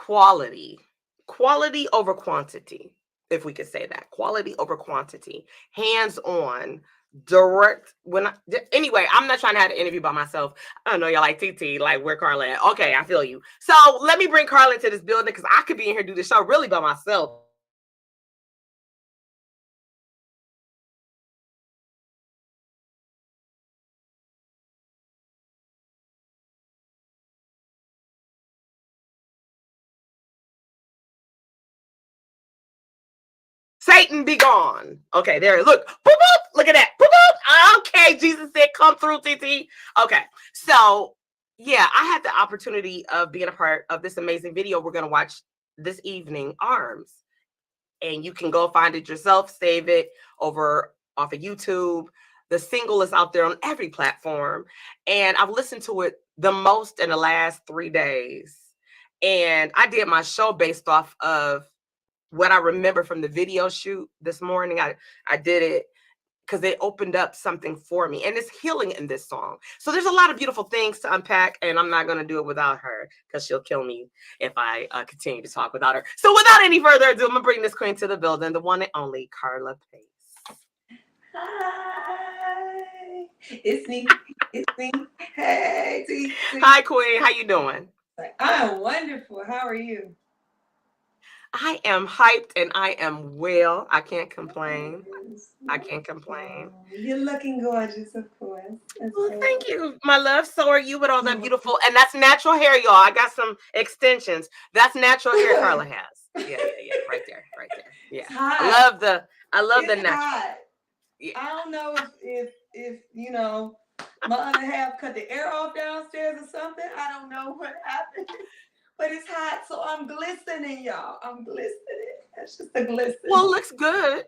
quality, quality over quantity, if we could say that, quality over quantity, hands on, direct. Anyway, I'm not trying to have an interview by myself. I don't know, y'all like TT, like where Karla at? Okay, I feel you. So let me bring Karla into this building because I could be in here do the show really by myself. Satan be gone. Okay, there. Look, boop, boop, look at that. Boop, boop. Okay, Jesus said, "Come through, TT." Okay, so yeah, I had the opportunity of being a part of this amazing video we're gonna watch this evening, Arms, and you can go find it yourself, save it over off of YouTube. The single is out there on every platform, and I've listened to it the most in the last 3 days. And I did my show based off of what I remember from the video shoot this morning. I did it because it opened up something for me, and it's healing in this song. So there's a lot of beautiful things to unpack, and I'm not going to do it without her because she'll kill me if I continue to talk without her. So without any further ado, I'm going to bring this queen to the building, the one and only Karla Pace. Hi, it's me. It's me. Hey, T. Hi, queen. How you doing? I'm wonderful. How are you? I am hyped and I am well. I can't complain. I can't complain. You're looking gorgeous, of course. Well, thank you, my love. So are you with all that beautiful, and that's natural hair, y'all. I got some extensions. That's natural hair Karla has. Yeah, right there, right there. Yeah, I love the natural. Hot. Yeah. I don't know if you know my other half cut the air off downstairs or something. I don't know what happened, but it's hot, so I'm glistening, y'all. I'm glistening. That's just a glisten. Well, it looks good.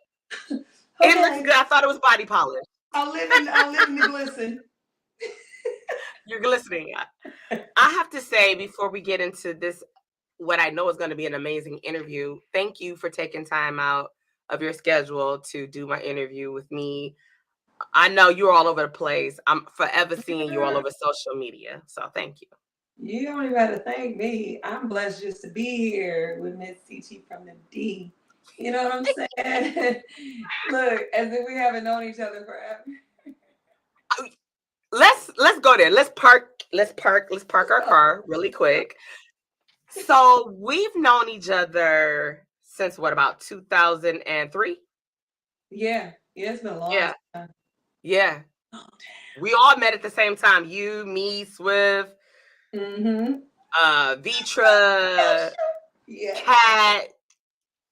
Okay. It looks good. I thought it was body polish. I'm living the glisten. You're glistening. I have to say, before we get into this, what I know is going to be an amazing interview, thank you for taking time out of your schedule to do my interview with me. I know you're all over the place. I'm forever seeing you all over social media. So thank you. You don't even have to thank me. I'm blessed just to be here with Miss TT from the D. You know what I'm saying? Look, as if we haven't known each other forever. Let's go there. Let's park our car really quick. So we've known each other since what, about 2003? Yeah, it's been a long time. Yeah. Oh, we all met at the same time. You, me, Swift, Vitra, Kat,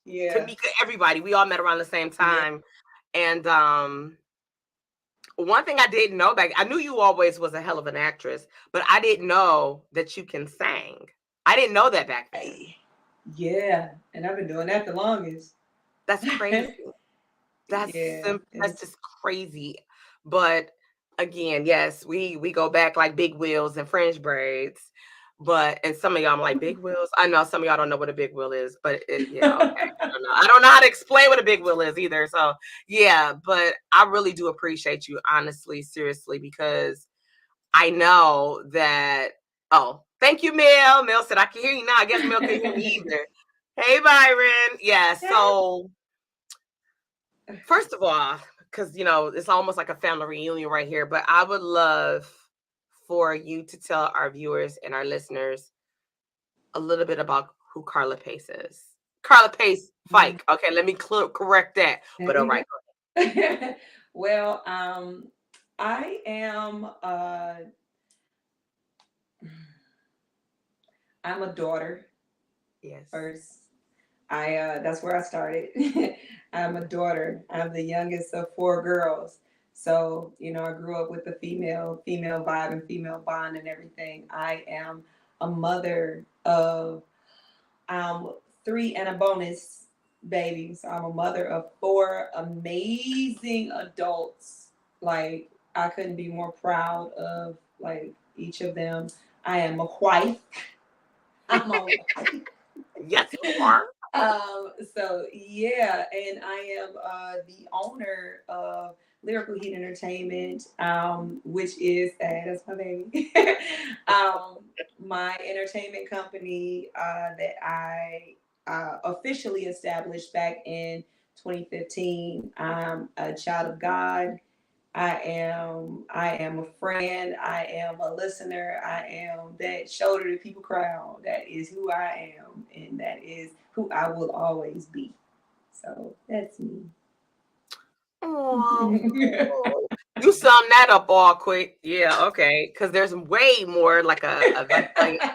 Tamika, everybody. We all met around the same time. And one thing I didn't know I knew you always was a hell of an actress, but I didn't know that you can sing. I didn't know that back then. Yeah, and I've been doing that the longest. That's crazy. That's just crazy. But again, yes, we go back like big wheels and French braids. And some of y'all, I'm like, big wheels. I know some of y'all don't know what a big wheel is, but okay. I don't know how to explain what a big wheel is either. So yeah, but I really do appreciate you, honestly, seriously, because I know that. Oh, thank you, Mel. Mel said I can hear you now. I guess Mel can't hear me either. Hey, Byron. Yeah. So first of all, because it's almost like a family reunion right here, but I would love for you to tell our viewers and our listeners a little bit about who Karla Pace is. Karla Pace Fike. Okay, let me correct that. But all right. Well, I am I'm a daughter. Yes. First, that's where I started. I'm a daughter. I'm the youngest of 4 girls. So, I grew up with the female vibe and female bond and everything. I am a mother of 3 and a bonus babies. I'm a mother of 4 amazing adults. Like, I couldn't be more proud of each of them. I am a wife. I'm a wife. Yes, you are. So yeah, and I am the owner of Lyrical Heat Entertainment, which is that's my baby. um, my entertainment company that I officially established back in 2015. I'm a child of God. I am a friend. I am a listener. I am that shoulder that people cry on. That is who I am, and that is who I will always be. So that's me. Oh, you sum that up all quick. Yeah, okay. Because there's way more like an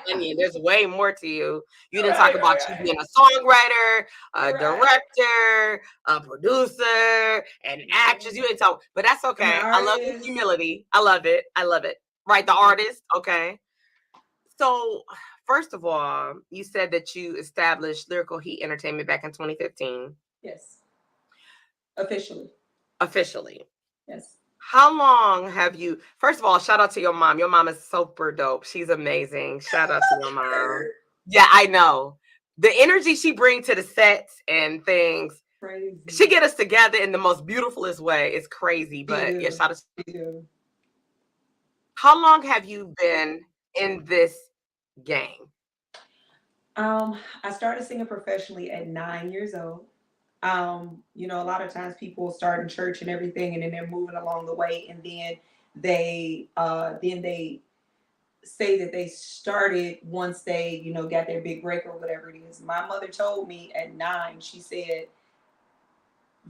onion. There's way more to you. You didn't talk about you being a songwriter, a Right. director, a producer, an actress. You didn't talk, but that's I'm an okay. I love your artist. humility. I love it. I love it. Right, the artist. Okay. So, first of all, you said that you established Lyrical Heat Entertainment back in 2015, Yes, officially. officially. Yes. How long have you? First of all, shout out to your mom. Your mom is super dope. She's amazing. Shout out to your mom. Yeah, I know. The energy she brings to the sets and things, she Crazy. get us together in the most beautifulest way. It's crazy, She but yeah, do. shout out. She do. How long have you been in this game? I started singing professionally at 9 years old. A lot of times people start in church and everything, and then they're moving along the way, and then they say that they started once they, got their big break or whatever it is. My mother told me at 9, she said,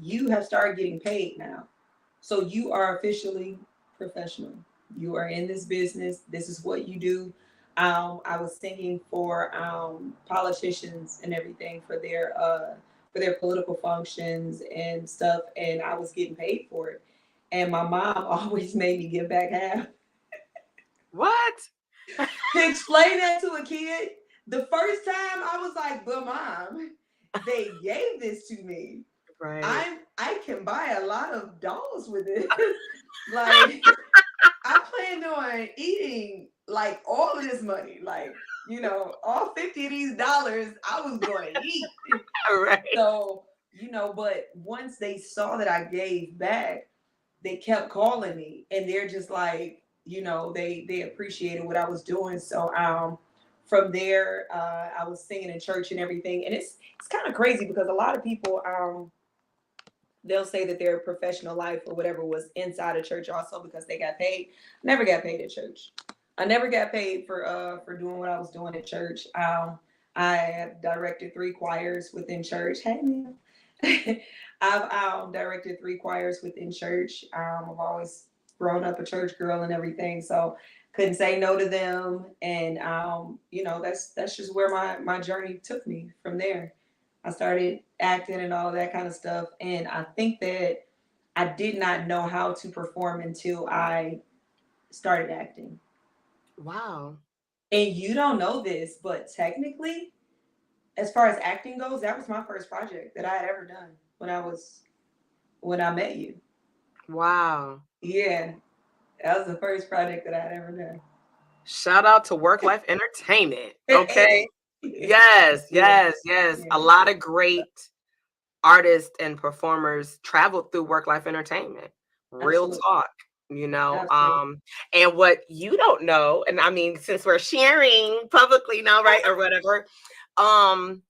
"You have started getting paid now. So you are officially professional. You are in this business. This is what you do." I was singing for politicians and everything for their political functions and stuff, and I was getting paid for it. And my mom always made me give back half. What? To explain that to a kid, the first time I was like, "But mom, they gave this to me. Right. I can buy a lot of dolls with it." Like I planned on eating like all of this money, like all 50 of these dollars. I was going to eat. All right. So but once they saw that I gave back, they kept calling me, and they're just like, they appreciated what I was doing. So from there, I was singing in church and everything, and it's kind of crazy because a lot of people they'll say that their professional life or whatever was inside of church also because they got paid. Never got paid at church. I never got paid for doing what I was doing at church. I have directed 3 choirs within church. Hey man. I've directed 3 choirs within church. I've always grown up a church girl and everything, so couldn't say no to them. And that's just where my journey took me from there. I started acting and all of that kind of stuff. And I think that I did not know how to perform until I started acting. Wow. And you don't know this, but technically, as far as acting goes, that was my first project that I had ever done when I met you. Wow. Yeah, that was the first project that I had ever done. Shout out to Work Life Entertainment. Okay. Yeah, Yes, yeah, yes, yes. A yeah. lot of great artists and performers traveled through Work Life Entertainment. Real Absolutely, talk, absolutely. and what you don't know, and I mean, since we're sharing publicly now, right, or whatever, um,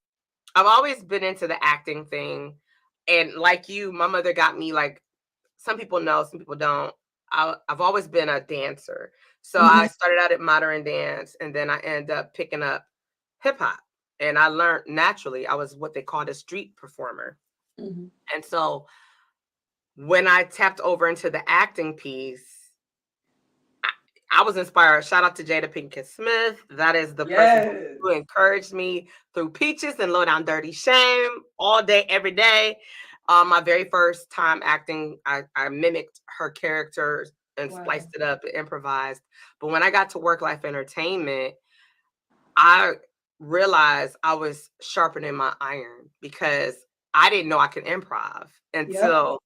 I've always been into the acting thing. And like you, my mother got me like some people know, some people don't. I've always been a dancer. So Hmm. I started out at modern dance and then I ended up picking up hip hop. And I learned naturally. I was what they called a street performer. Hmm. And so when I tapped over into the acting piece, I was inspired. Shout out to Jada Pinkett Smith. That is the person Yes, who encouraged me through Peaches and Low Down Dirty Shame all day, every day. My very first time acting, I mimicked her characters and wow. spliced it up and improvised. But when I got to Work Life Entertainment, I realized I was sharpening my iron because I didn't know I could improv Yep. until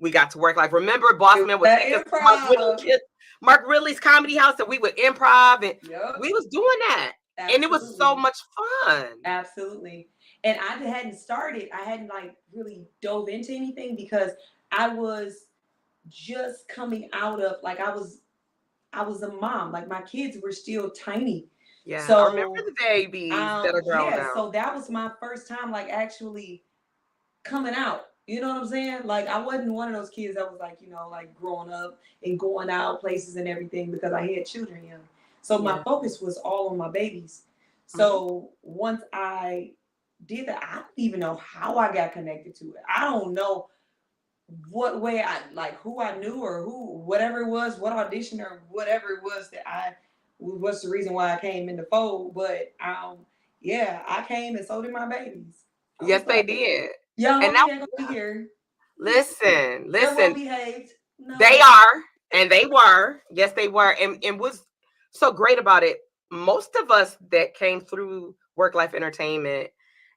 we got to work. Like, remember, Boss It was Man would that take us to improv. Mark Ridley's comedy house, and we would improv, and Yep. we was doing that, and it was so Absolutely. much fun. Absolutely. And I hadn't like really dove into anything because I was just coming out of like I was a mom. Like my kids were still tiny. Yeah, I remember So the babies that are grown yeah, now. so that was my first time like actually coming out. You know what I'm saying? Like I wasn't one of those kids that was like, like growing up and going out places and everything because I had children young. So my Yeah. focus was all on my babies. Hmm. So once I did that, I don't even know how I got connected to it. I don't know what way I like who I knew or who whatever it was, what audition or whatever it was that I what's the reason why I came in the fold. But yeah, I came and so did my babies. I Yes, was they like, did. young And Mommy that, ain't gonna be here. listen, They're well listen, behaved. they No. are, and they were. Yes, they were. And what's so great about it, most of us that came through work life entertainment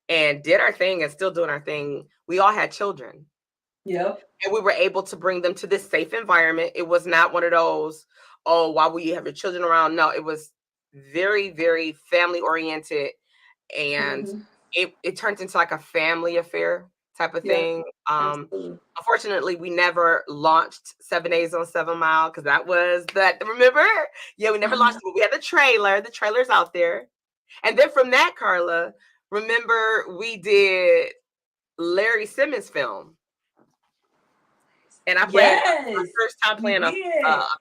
and did our thing and still doing our thing, we all had children. Yep. And we were able to bring them to this safe environment. It was not one of those, oh, why will you have your children around? No, it was very, very family oriented, and Mm-hmm. it turned into like a family affair type of Yep. thing. Absolutely. Unfortunately, we never launched 7 Days on 7 Mile because that was that. Remember? Yeah, we never launched it, but we had the trailer. The trailer's out there, and then from that, Karla, remember we did Larry Simmons film, and I played my Yes, first time we playing a did.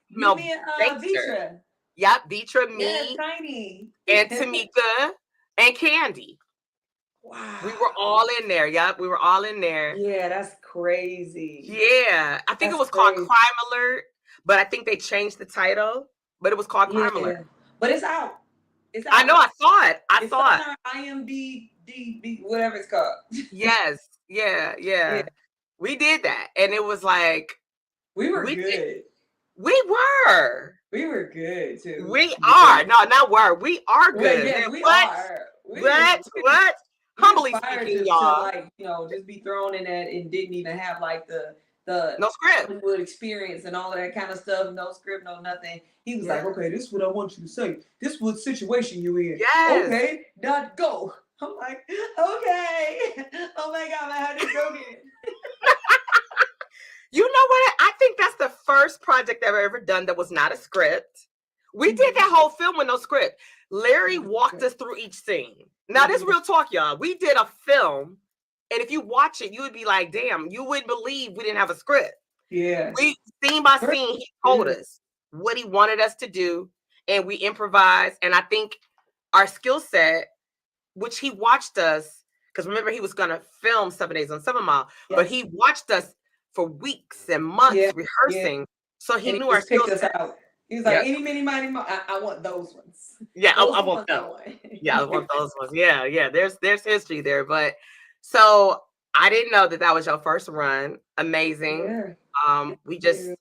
You female mean gangster. Vitra. Yep, Deetra, Yes, me, Tiny. and Tamika, and Candy. We were Wow. all in there. Yep, we were all in there. Yeah, that's crazy. Yeah, I think it That's was called crazy. Crime Alert, but I think they changed the title. But it was called Crime Alert. Yeah. But it's out. It's I know. out. I saw it. I It's saw on it. our IMDb, whatever it's called. Yes. Yeah. Yeah. Yeah. We did that, and it was like We were we did. good. We were. We were good too. We Yeah. are. No, not were. We are Well, good. yes, Man, we what? are. What? What? We Humbly aspire speaking, to y'all. like, just be thrown in that and didn't even have like the No script. Hollywood experience and all of that kind of stuff. No script, no nothing. He was like, Yeah. okay, this is what I want you to say. This is what situation you in. Yes. Okay, not go. I'm like, okay. Oh my God, I had to go again. You know what? I think that's the first project I've ever done that was not a script. We did that whole film with no script. Larry walked us through each scene. Now, this real talk, y'all. We did a film, and if you watch it, you would be like, damn, you wouldn't believe we didn't have a script. Yeah. We, scene by scene, he told us what he wanted us to do, and we improvised. And I think our skill set, which he watched us, because remember, he was going to film 7 Days on 7 Mile, but he watched us for weeks and months Yeah. rehearsing. So he And he knew our just skill picked us set. out. He was like, Yeah. any, mini, mighty, mo. I want those ones. Yeah, Those I are the want ones I them. want. Yeah, I want those ones. Yeah, yeah. There's history there, but so I didn't know that was your first run. Amazing. We just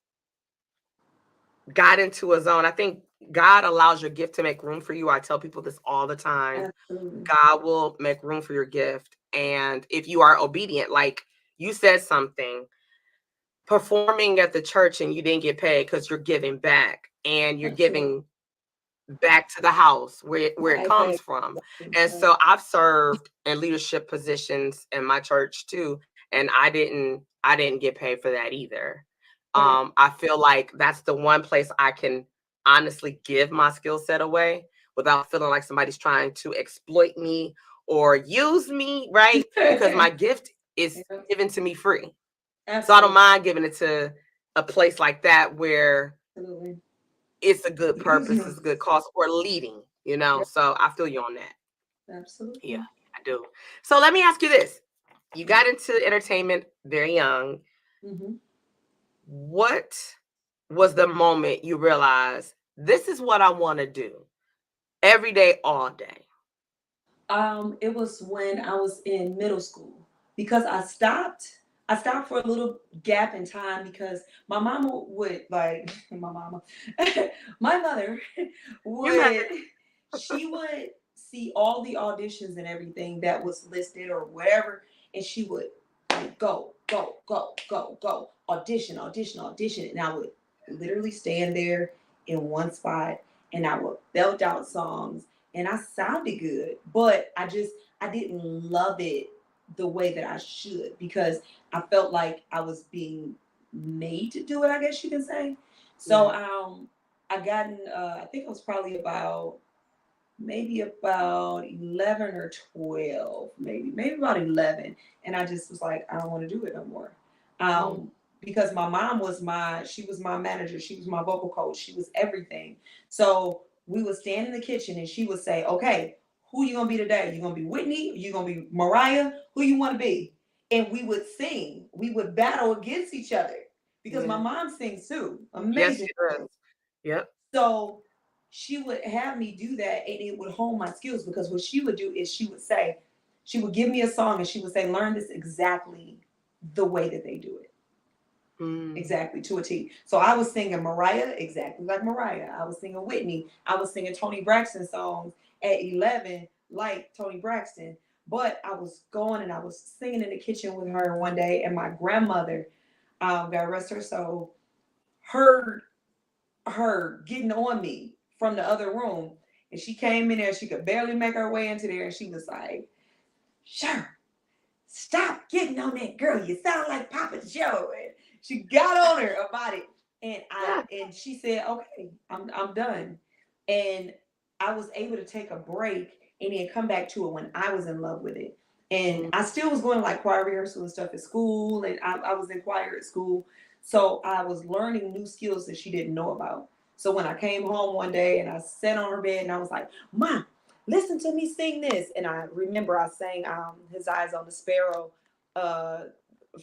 got into a zone. I think God allows your gift to make room for you. I tell people this all the time. Absolutely. God will make room for your gift, and if you are obedient, like you said something, performing at the church and you didn't get paid because you're giving back and you're giving back to the house where it comes from. And so I've served in leadership positions in my church too, and I didn't get paid for that either. I feel like that's the one place I can honestly give my skill set away without feeling like somebody's trying to exploit me or use me, right? Because my gift is given to me free. Absolutely. So I don't mind giving it to a place like that where Absolutely. it's a good purpose, it's a good cause, or leading, So I feel you on that. Absolutely. Yeah, I do. So let me ask you this. You got into entertainment very young. What was the moment you realized this is what I want to do every day, all day? It was when I was in middle school because I stopped. I stopped for a little gap in time because my mama would like my mama, my mother would she would see all the auditions and everything that was listed or whatever, and she would like go, go, go, go, go, audition, audition, audition, and I would literally stand there in one spot and I would belt out songs and I sounded good, but I I didn't love it the way that I should, because I felt like I was being made to do it, I guess you can say. So I gotten I think it was probably about maybe about 11 or 12, maybe about 11. And I just was like, I don't want to do it no more. Because my mom was she was my manager. She was my vocal coach. She was everything. So we would stand in the kitchen and she would say, okay, who you going to be today? You going to be Whitney? You going to be Mariah? Who you want to be? And we would sing. We would battle against each other because my mom sings too. Yes, Amazing. she does. Yep. So she would have me do that and it would hone my skills, because what she would do is she would give me a song and she would say, learn this exactly the way that they do it. Exactly, to a T. So I was singing Mariah exactly like Mariah. I was singing Whitney. I was singing Toni Braxton songs at 11 like Toni Braxton. But I was going and I was singing in the kitchen with her one day, and my grandmother, God rest her soul, heard her getting on me from the other room. And she came in there, she could barely make her way into there, and she was like, sure, stop getting on that girl. You sound like Papa Joe. And she got on her about it. And she said, okay, I'm done. And I was able to take a break and then come back to it when I was in love with it. And I still was going to like choir rehearsal and stuff at school, and I was in choir at school. So I was learning new skills that she didn't know about. So when I came home one day and I sat on her bed and I was like, Mom, listen to me sing this. And I remember I sang His Eyes on the Sparrow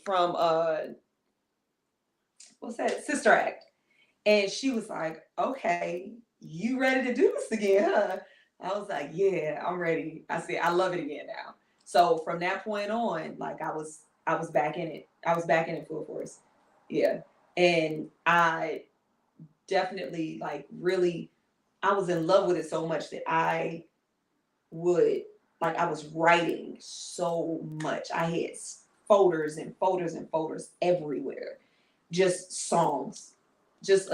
from what's that? Sister Act. And she was like, okay, you ready to do this again, huh? I was like, yeah, I'm ready. I said, I love it again now. So from that point on, like I was back in it. I was back in it full force. Yeah. And I definitely like really, I was in love with it so much that I was writing so much. I had folders and folders and folders everywhere, just songs, just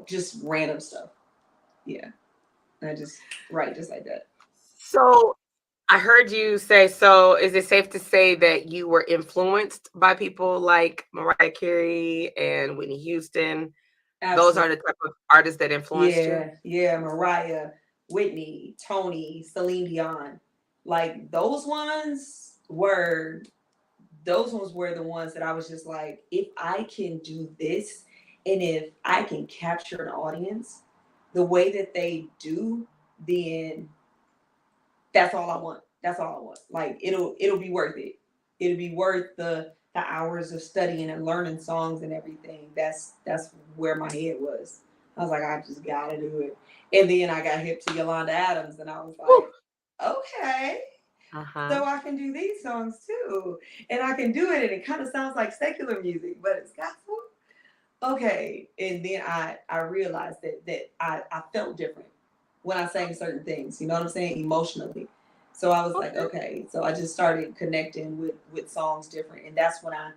just random stuff. Yeah, I just write just like that. So I heard you say, so is it safe to say that you were influenced by people like Mariah Carey and Whitney Houston? Those Absolutely. are the type of artists that influenced you? Yeah, Mariah, Whitney, Tony, Celine Dion, like those ones were the ones that I was just like, if I can do this and if I can capture an audience the way that they do, then that's all I want. That's all I want. Like it'll be worth it. It'll be worth the hours of studying and learning songs and everything. That's where my head was. I was like, I just gotta do it. And then I got hip to Yolanda Adams and I was Woo. like, okay. Uh-huh. So I can do these songs too. And I can do it, and it kind of sounds like secular music, but it's gospel. Okay. And then I realized that I felt different when I sang certain things, you know what I'm saying? Emotionally. So I was like, Okay. okay. So I just started connecting with songs different. And that's when I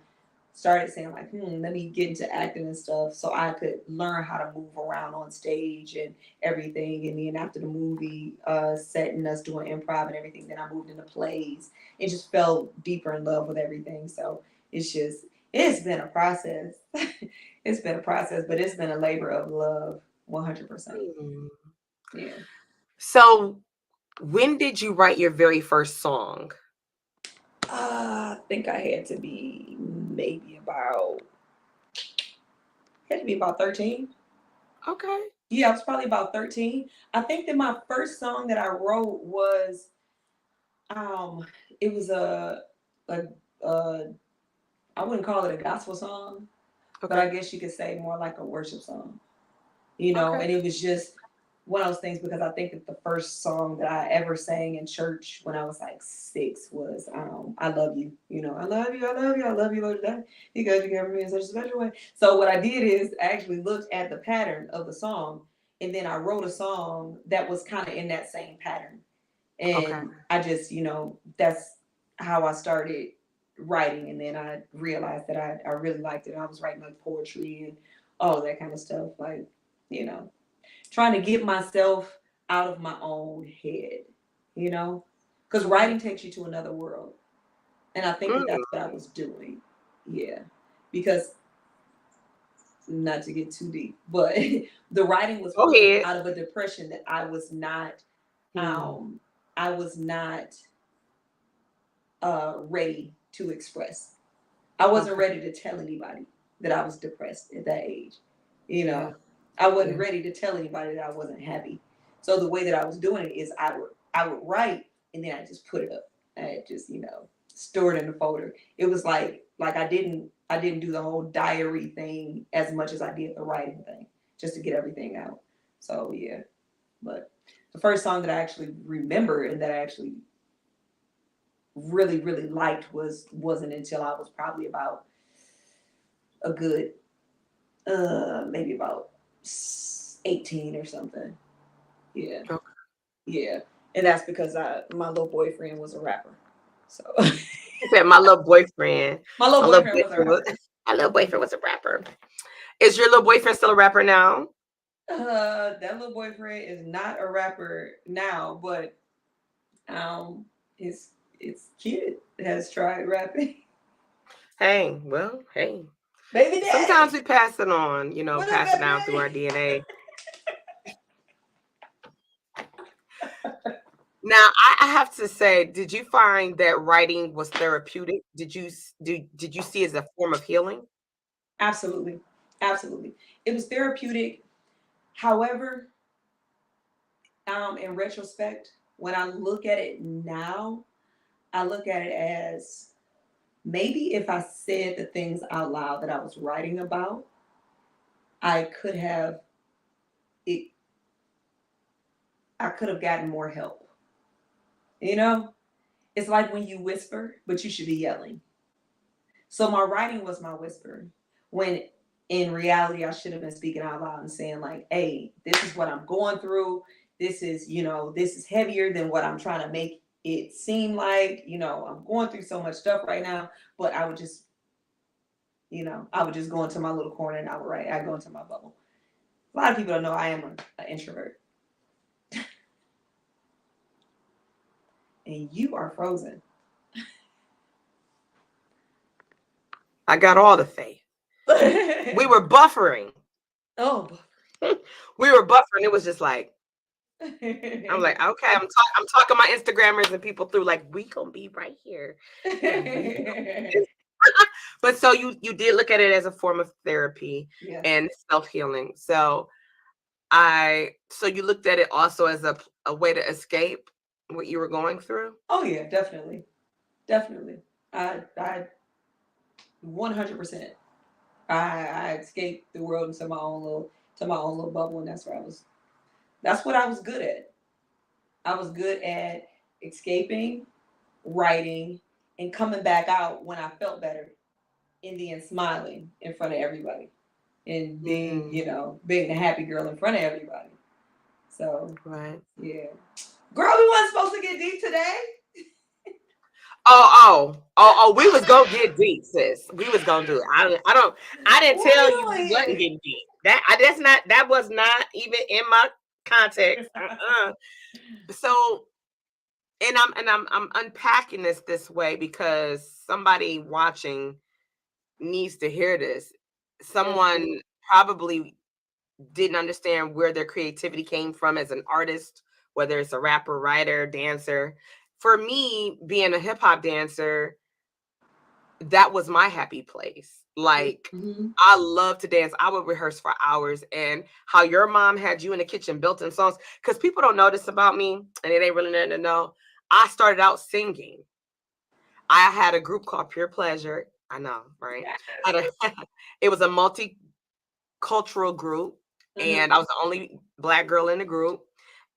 started saying like, let me get into acting and stuff so I could learn how to move around on stage and everything. And then after the movie set and us doing improv and everything, then I moved into plays and just fell deeper in love with everything. So it's been a process. It's been a process, but it's been a labor of love, 100%. Mm. Yeah. So when did you write your very first song? I think I had to be maybe about 13. Okay. Yeah, I was probably about 13. I think that my first song that I wrote was um it was a, a I wouldn't call it a gospel song, but I Okay. guess you could say more like a worship song. You know, Okay. and it was just one of those things, because I think that the first song that I ever sang in church when I was like 6 was I love you. You know, I love you, I love you, I love you, Lord, today because you carry me in such a special way. So what I did is actually looked at the pattern of the song, and then I wrote a song that was kind of in that same pattern. Okay. And I just, that's how I started writing. And then I realized that I really liked it. I was writing like poetry and all of that kind of stuff. Like, you know, trying to get myself out of my own head, you know? because writing takes you to another world, and I think that Mm. that's what I was doing. Yeah, because not to get too deep, but the writing was Go pulling me ahead. out of a depression that Mm. I was not ready to express. I wasn't Okay. ready to tell anybody that I was depressed at that age. You Yeah. know, I wasn't Yeah. ready to tell anybody that I wasn't happy. So the way that I was doing it is I would write and then I just put it up. I just store it in the folder. It was like I didn't do the whole diary thing as much as I did the writing thing, just to get everything out. So yeah, but the first song that I actually remember and that I actually really liked wasn't until I was probably about a good maybe about 18 or something. Yeah. Okay. Yeah. And that's because my little boyfriend was a rapper. So He said my little boyfriend. my little My little boyfriend was a boyfriend was rapper. my little boyfriend was a rapper. Is your little boyfriend still a rapper now? That little boyfriend is not a rapper now, but um his kid has tried rapping. Hey, well, hey. Baby Sometimes daddy. we pass it on, What up, pass it baby down through our daddy? DNA. Now, I have to say, did you find that writing was therapeutic? Did you see it as a form of healing? Absolutely. Absolutely. It was therapeutic. However, in retrospect, when I look at it now, I look at it as maybe if I said the things out loud that I was writing about, I could have it I could have gotten more help. You know? It's like when you whisper, but you should be yelling. So my writing was my whisper. When in reality I should have been speaking out loud and saying like, "Hey, this is what I'm going through. This is heavier than what I'm trying to make it seem like. I'm going through so much stuff right now." But I would just go into my little corner and I would write. I go into my bubble. A lot of people don't know I am an introvert. And you are frozen. I got all the faith. We were buffering. Oh, We were buffering. It was just like I'm like, buffer. okay, I'm talking my Instagrammers and people through like we gonna be right here. We really but so you did look at it as a form of therapy Yes. and self-healing. So you looked at it also as a way to escape what you were going through? Oh yeah, definitely, definitely. I 100%. I escaped the world into my own little bubble, and that's where I was. That's what I was good at. I was good at escaping, writing, and coming back out when I felt better, and then smiling in front of everybody, and being Mm, being the happy girl in front of everybody. So right. yeah, girl, we wasn't supposed to get deep today. We was gonna get deep, sis. We was gonna do it. I didn't What tell we you we doing wasn't here? getting deep. That was not even in my context. So I'm unpacking this way because somebody watching needs to hear this. Yes, Someone probably didn't understand where their creativity came from as an artist, whether it's a rapper, writer, dancer. For me, being a hip hop dancer, that was my happy place. Like, mm-hmm. I love to dance. I would rehearse for hours. And how your mom had you in the kitchen built in songs, because people don't know this about me, and it ain't really nothing to know. I started out singing. I had a group called Pure Pleasure. I know, right? Yes. It was a multicultural group, Mm-hmm. and I was the only Black girl in the group.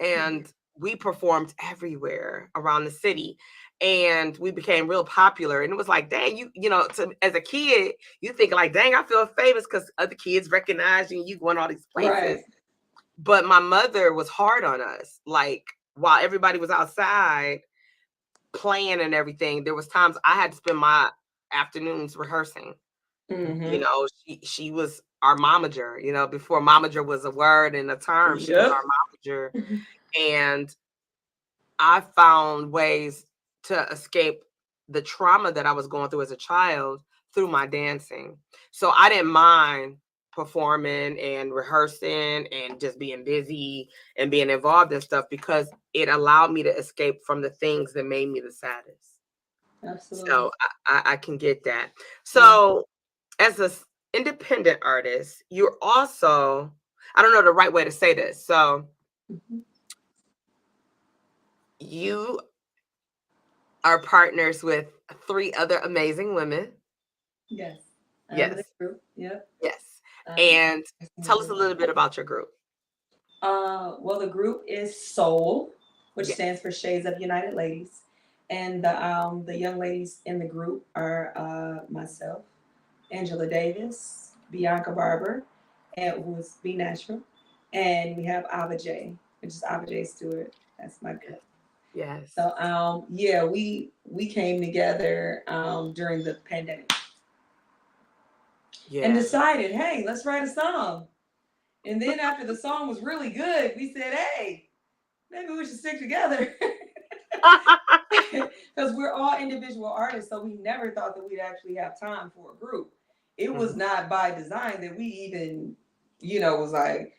And we performed everywhere around the city, and we became real popular. And it was like, dang, as a kid, you think like, dang, I feel famous because other kids recognize you and you going all these places. Right. But my mother was hard on us. Like, while everybody was outside playing and everything, there was times I had to spend my afternoons rehearsing. Mm-hmm. She was our momager, before momager was a word and a term. She was Yep. our momager. And I found ways to escape the trauma that I was going through as a child through my dancing. So I didn't mind performing and rehearsing and just being busy and being involved in stuff because it allowed me to escape from the things that made me the saddest. Absolutely. So I can get that. Yeah. So as an independent artist, you're also, I don't know the right way to say this. So Mhm. you are partners with three other amazing women. Yes. I'm in the Yes, group. Yep. yes. Um, And it's in the tell us a group. little bit about your group. Well, the group is Soul, which Yes. stands for Shades of United Ladies, and the young ladies in the group are myself, Angela Davis, Bianca Barber, and who is Be Natural, and we have Ava J, which is Ava J Stewart. That's my cousin. Yes. So yeah, we came together during the pandemic and Yeah. decided, hey, let's write a song. And then after the song was really good, we said, hey, maybe we should stick together. Because we're all individual artists, so we never thought that we'd actually have time for a group. It was Mhm. not by design that we even, was like,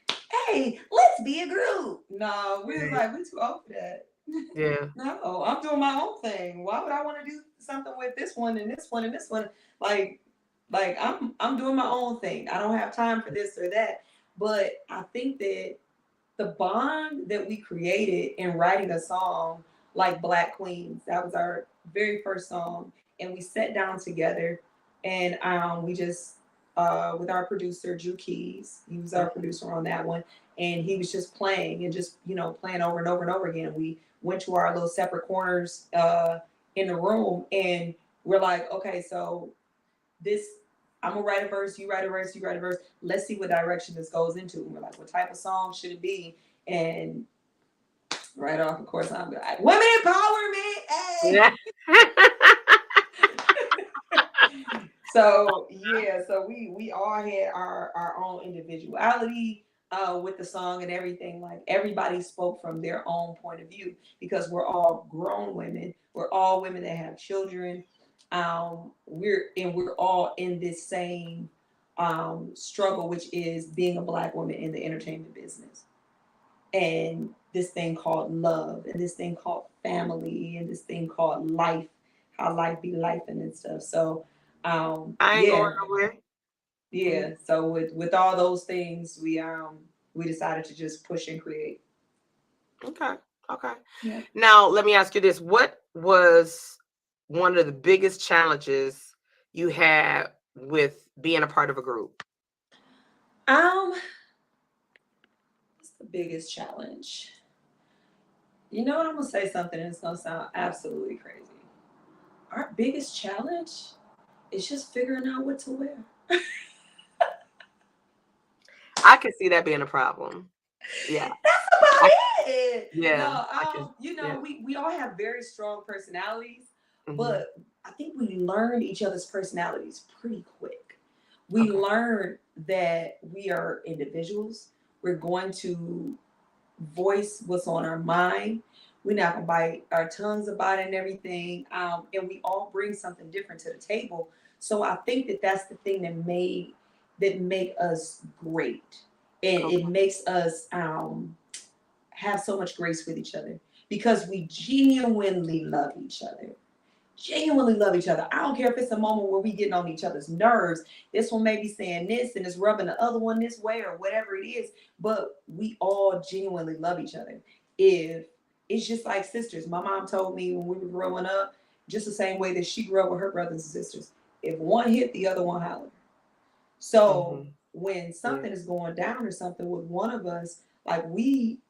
hey, let's be a group. No, we was like, we too old for that. Yeah. No, I'm doing my own thing. Why would I want to do something with this one and this one and this one? Like, I'm doing my own thing. I don't have time for this or that. But I think that the bond that we created in writing a song like Black Queens, that was our very first song. And we sat down together and we just, with our producer, Drew Keys, he was our Mhm. producer on that one. And he was just playing and just, playing over and over and over again. We went to our little separate corners in the room and we're like, okay, so this I'm gonna write a verse, you write a verse, you write a verse. Let's see what direction this goes into. And we're like, what type of song should it be? And right off, of course, I'm like, women empowerment, hey. Yeah. So yeah, so we all had our own individuality with the song and everything. Like everybody spoke from their own point of view because we're all grown women. We're all women that have children. We're all in this same struggle, which is being a Black woman in the entertainment business, and this thing called love, and this thing called family, and this thing called life, how life be life and stuff. So I ain't going yeah, nowhere. Mhm. yeah. So with all those things, we decided to just push and create. Okay. Okay. Yeah. Now, let me ask you this. What was one of the biggest challenges you had with being a part of a group? Um, what's the biggest challenge? You know what? I'm gonna say something, and it's gonna sound absolutely crazy. Our biggest challenge is just figuring out what to wear. I can see that being a problem. Yeah. That's about I, it. yeah. No, I can. Yeah. we all have very strong personalities, Hmm. but I think we learned each other's personalities pretty quick. We Okay. learned that we are individuals. We're going to voice what's on our mind. We're not gonna bite our tongues about it and everything. And we all bring something different to the table. So I think that that's the thing that make us great, and Okay. it makes us have so much grace with each other because we genuinely love each other. Genuinely love each other. I don't care if it's a moment where we getting on each other's nerves. This one may be saying this and it's rubbing the other one this way or whatever it is, but we all genuinely love each other. If it's just like sisters. My mom told me when we were growing up, just the same way that she grew up with her brothers and sisters. If one hit, the other one hollered. So Hmm. when Yeah. something is going down or something with one of us, like we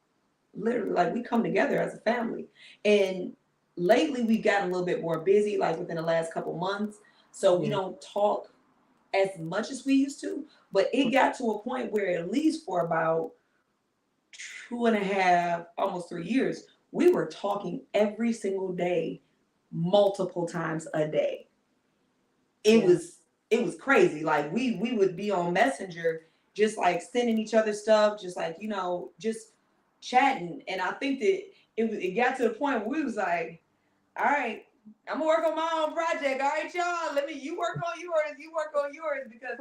literally like we come together as a family. And lately we've gotten a little bit more busy, like within the last couple months. So we Yeah. don't talk as much as we used to. But it got to a point where at least for about 2.5, almost 3 years, we were talking every single day, multiple times a day. it Yeah. was it was crazy. Like we would be on Messenger, just like sending each other stuff, just like just chatting. And I think that it got to the point where we was like, all right, I'm gonna work on my own project. All right, y'all, you work on yours, you work on yours, because,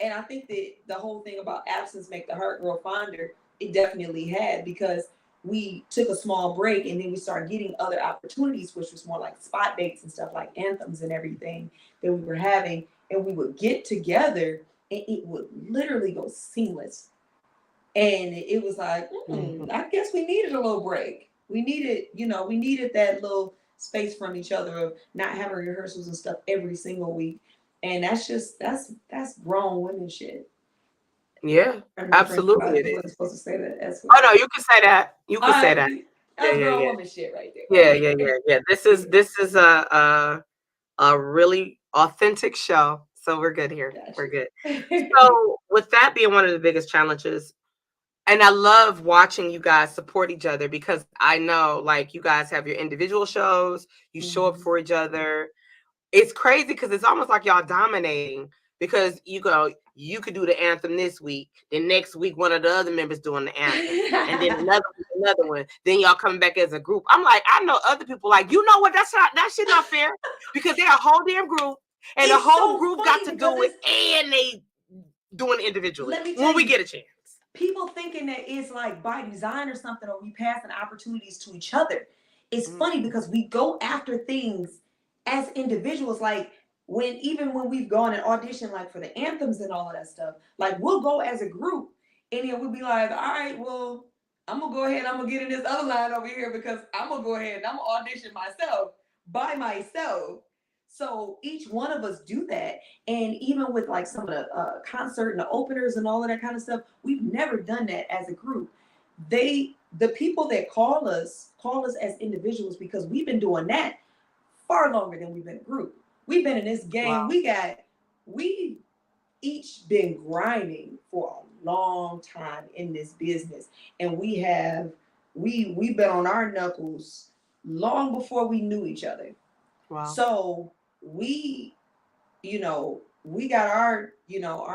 and I think that the whole thing about absence make the heart grow fonder, it definitely had, because we took a small break and then we started getting other opportunities, which was more like spot dates and stuff like anthems and everything that we were having, and we would get together and it would literally go seamless. And it was like, I guess we needed a little break. We needed, we needed that little space from each other of not having rehearsals and stuff every single week. And that's grown women shit. Yeah, absolutely it I is. wasn't supposed to say that. That's Oh no, you can say that. You can say that. Yeah, that's yeah, grown yeah. woman shit right there. Yeah, yeah, yeah, yeah. This is a really authentic show. So we're good here. Gotcha. We're good. So with that being one of the biggest challenges, and I love watching you guys support each other, because I know like you guys have your individual shows, you show up for each other. It's crazy because it's almost like y'all dominating, because you could do the anthem this week, then next week one of the other members doing the anthem, and then another one, then y'all coming back as a group. I'm like, I know other people like, you know what, that shit not fair, because they're a whole damn group and the whole so group got to do it and they doing it individually when we get a chance. People thinking that it's like by design or something, or we passing opportunities to each other. It's funny because we go after things as individuals. Like even when we've gone and auditioned like for the anthems and all of that stuff, like we'll go as a group and then we'll be like, all right, well, I'm gonna go ahead, I'm gonna get in this other line over here because I'm gonna go ahead and I'm gonna audition myself by myself. So each one of us do that. And even with like some of the concert and the openers and all of that kind of stuff, we've never done that as a group. The people that call us as individuals, because we've been doing that far longer than we've been a group. We've been in this game. Wow. We each been grinding for a long time in this business. And we've been on our knuckles long before we knew each other. Wow. So we got our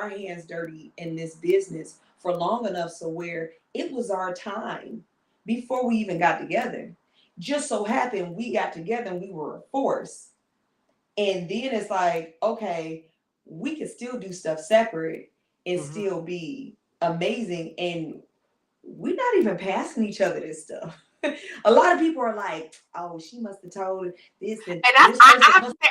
hands dirty in this business for long enough so where it was our time before we even got together. Just so happened we got together and we were a force. And then it's like, okay, we can still do stuff separate and still be amazing. And we're not even passing each other this stuff. A lot of people are like, "Oh, she must have told this and this person."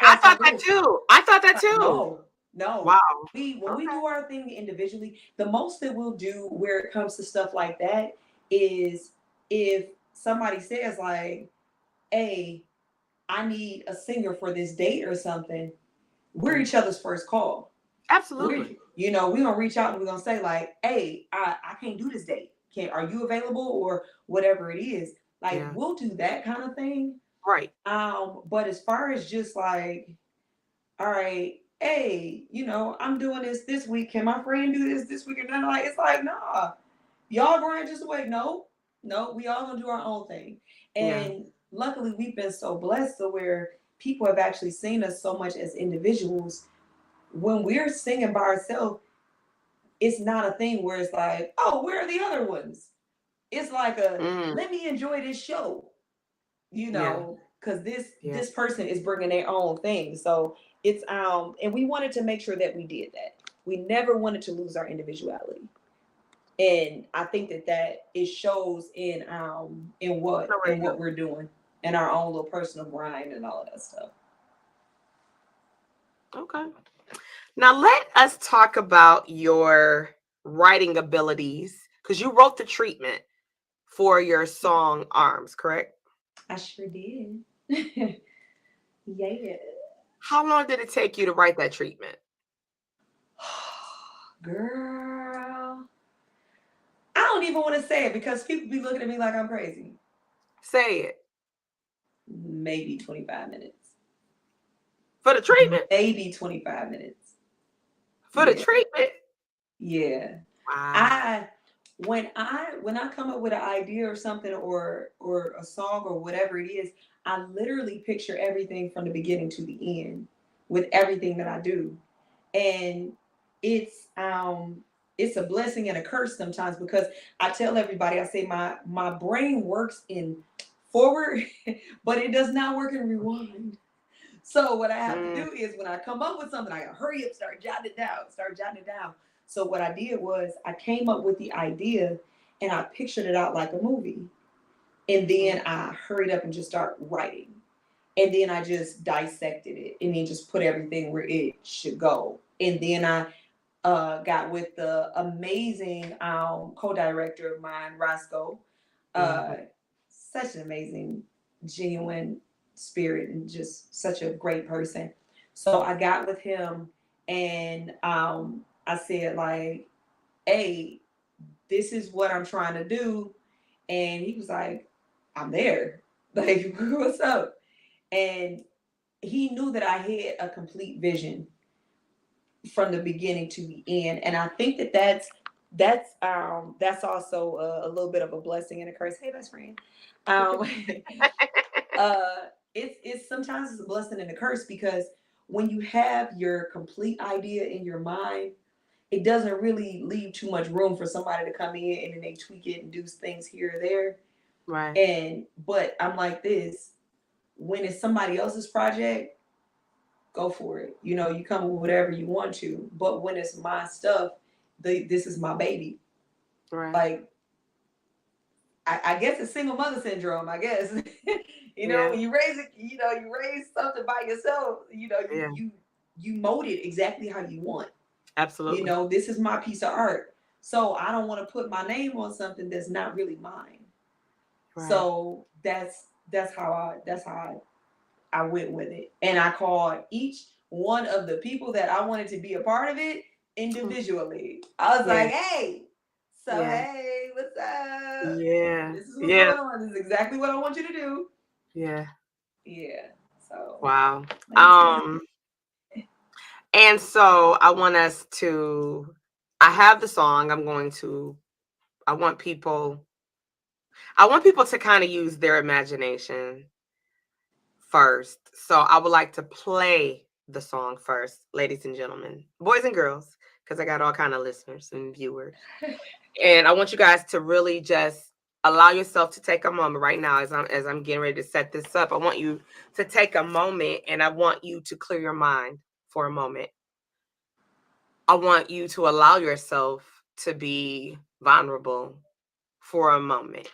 I thought that too. I thought that too. No. Wow. When we do our thing individually, the most that we'll do where it comes to stuff like that is if somebody says like, "Hey, I need a singer for this date or something," we're each other's first call. Absolutely. We're gonna reach out and we're gonna say like, "Hey, I can't do this date. Are you available?" or whatever it is. Like we'll do that kind of thing. Right. But as far as just like, all right, hey, I'm doing this week. Can my friend do this week? And then like, it's like, nah, y'all grind just away. No, we all gonna do our own thing. And luckily we've been so blessed to where people have actually seen us so much as individuals. When we're singing by ourselves, it's not a thing where it's like, oh, where are the other ones? It's like let me enjoy this show, because this person is bringing their own thing. So it's and we wanted to make sure that we did that. We never wanted to lose our individuality, and I think that it shows in what we're doing and our own little personal grind and all of that stuff. Okay. Now let us talk about your writing abilities, because you wrote the treatment for your song Arms, correct? I sure did. Yeah. How long did it take you to write that treatment? Girl, I don't even want to say it because people be looking at me like I'm crazy. Say it. Maybe 25 minutes. For the treatment? Maybe 25 minutes. For the treatment? Yeah. Wow. When I come up with an idea or something or a song or whatever it is, I literally picture everything from the beginning to the end with everything that I do. And it's a blessing and a curse sometimes, because I tell everybody, I say my brain works in forward, but it does not work in rewind. So what I have to do is when I come up with something, I gotta hurry up, start jotting it down. So what I did was I came up with the idea and I pictured it out like a movie. And then I hurried up and just start writing. And then I just dissected it and then just put everything where it should go. And then I got with the amazing co-director of mine, Roscoe. Such an amazing, genuine spirit and just such a great person. So I got with him and I said like, hey, this is what I'm trying to do. And he was like, I'm there. Like, what's up? And he knew that I had a complete vision from the beginning to the end. And I think that that's also a little bit of a blessing and a curse. Hey, best friend. Um, uh, it's sometimes it's a blessing and a curse because when you have your complete idea in your mind, it doesn't really leave too much room for somebody to come in and then they tweak it and do things here or there. Right. And but I'm like this, when it's somebody else's project, go for it. You know, you come with whatever you want to. But when it's my stuff, this is my baby. Right. Like I guess it's single mother syndrome. I guess you know Yeah. when you raise it, you raise something by yourself. Yeah. You mold it exactly how you want. Absolutely. This is my piece of art. So I don't want to put my name on something that's not really mine. Right. So that's how I went with it. And I called each one of the people that I wanted to be a part of it individually. I was like, hey, so Yeah. hey, what's up? Yeah. This is what's Yeah. going on. This is exactly what I want you to do. Yeah. Yeah. So Wow. let me see. And so I have the song. I want people to kind of use their imagination first. So I would like to play the song first, ladies and gentlemen, boys and girls, because I got all kind of listeners and viewers. And I want you guys to really just allow yourself to take a moment right now as I'm getting ready to set this up. I want you to take a moment and I want you to clear your mind for a moment. I want you to allow yourself to be vulnerable for a moment.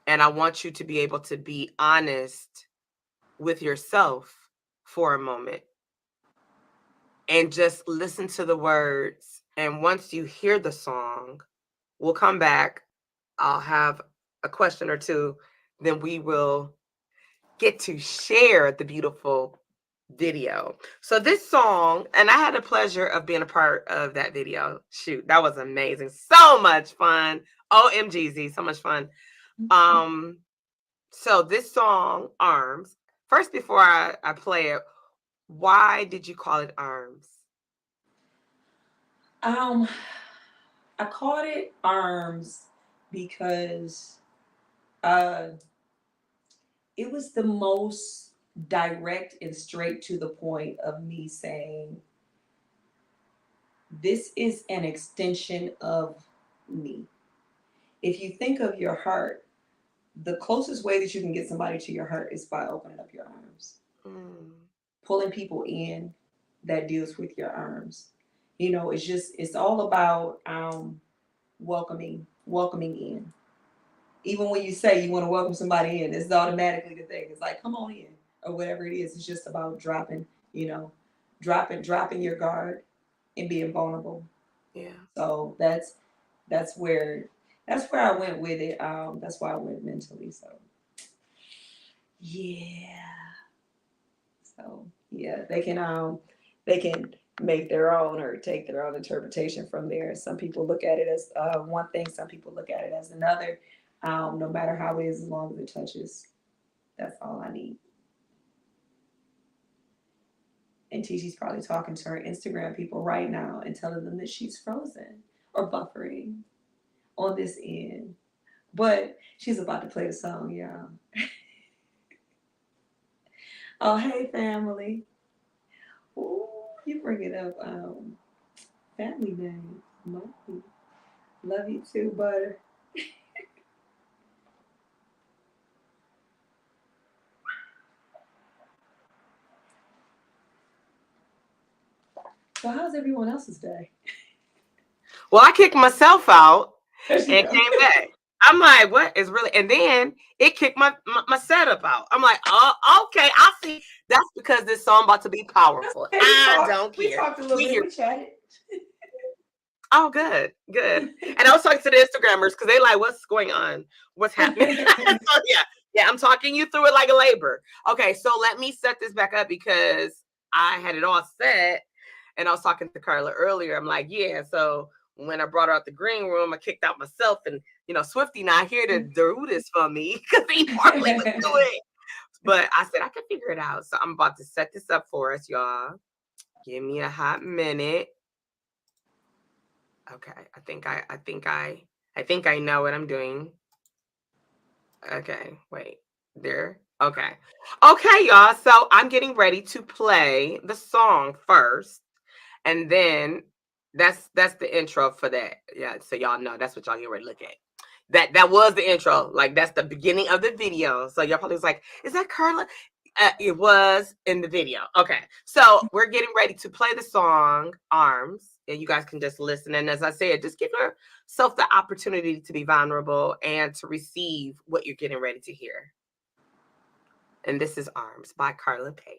And I want you to be able to be honest with yourself for a moment and just listen to the words. And once you hear the song, we'll come back. I'll have a question or two. Then we will get to share the beautiful video. So this song, and I had the pleasure of being a part of that video. Shoot, that was amazing. So much fun. OMGZ, so much fun. So this song, Arms. First, before I play it, why did you call it Arms? I called it Arms because uh it was the most direct and straight to the point of me saying, this is an extension of me. If you think of your heart, the closest way that you can get somebody to your heart is by opening up your arms. Pulling people in that deals with your arms. It's all about welcoming in. Even when you say you want to welcome somebody in, it's automatically the thing. It's like, come on in, or whatever it is. It's just about dropping your guard and being vulnerable. Yeah. So that's where I went with it. That's why I went mentally. So yeah. So yeah, they can make their own or take their own interpretation from there. Some people look at it as one thing. Some people look at it as another. No matter how it is, as long as it touches, that's all I need. And Tishi's probably talking to her Instagram people right now and telling them that she's frozen or buffering on this end. But she's about to play the song, y'all. Oh, hey, family. Ooh, you bring it up. Family name. Mommy. Love you too, butter. So how's everyone else's day? Well, I kicked myself out and There you came go. back. I'm like, what is really? And then it kicked my setup out. I'm like, oh, okay, I see. That's because this song about to be powerful. Hey, I don't we care. talked a little We bit. hear. We chatted. Oh, good, good. And I was talking to the Instagrammers because they like, what's going on? What's happening? So yeah, I'm talking you through it like a labor. Okay, so let me set this back up because I had it all set, and I was talking to Karla earlier. I'm like, yeah, so when I brought her out the green room, I kicked out myself, and Swifty not here to do this for me because he normally would do it. But I said I could figure it out. So I'm about to set this up for us, y'all. Give me a hot minute. Okay, I think I know what I'm doing. Okay, wait. There. Okay. Okay, y'all. So I'm getting ready to play the song first, and then that's the intro for that. Yeah, so y'all know that's what y'all get ready to look at. That was the intro. Like that's the beginning of the video. So y'all probably was like, is that Karla? It was in the video. Okay. So we're getting ready to play the song Arms. And you guys can just listen. And as I said, just give yourself the opportunity to be vulnerable and to receive what you're getting ready to hear. And this is Arms by Karla Pace.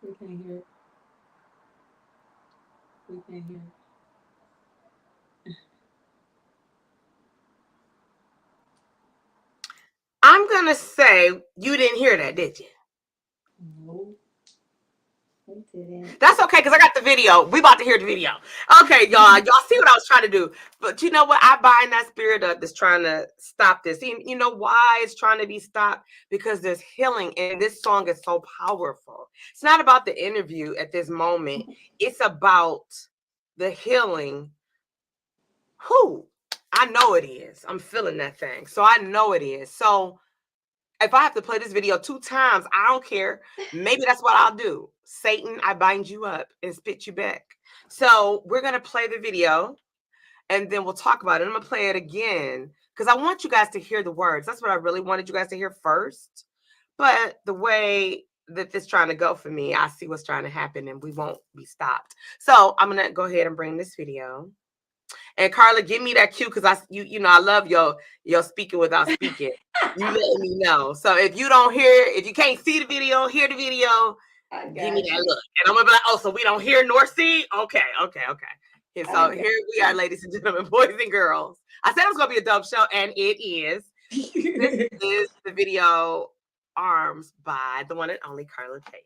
We can't hear it. We can't hear it. I'm going to say you didn't hear that, did you? No, we didn't. That's okay, because I got the video. We about to hear the video. Okay, y'all. Y'all see what I was trying to do. But you know what? I bind that spirit up that's trying to stop this. You know why it's trying to be stopped? Because there's healing, and this song is so powerful. It's not about the interview at this moment. It's about the healing. Who? I know it is. I'm feeling that thing. So I know it is. So if I have to play this video 2 times, I don't care. Maybe that's what I'll do. Satan, I bind you up and spit you back. So we're going to play the video and then we'll talk about it. I'm going to play it again because I want you guys to hear the words. That's what I really wanted you guys to hear first. But the way that this trying to go for me, I see what's trying to happen and we won't be stopped. So I'm going to go ahead and bring this video. And Karla, give me that cue because I love your speaking without speaking. You let me know. So if you don't hear, if you can't see the video, hear the video, give me that look. And I'm gonna be like, oh, so we don't hear nor see? Okay. And so here we are, ladies and gentlemen, boys and girls. I said it was gonna be a dope show, and it is. This is the video Arms by the one and only Karla Pace.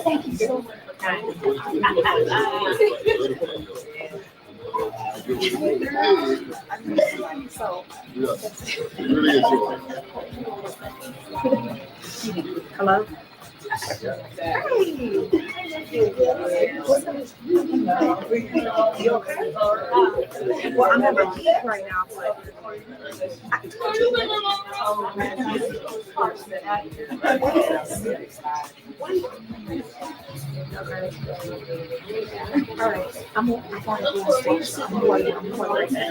Thank you so much. Hello? Well, I'm at my peak right now, but I can talk to you. All right. I'm going to do this. I'm going right now.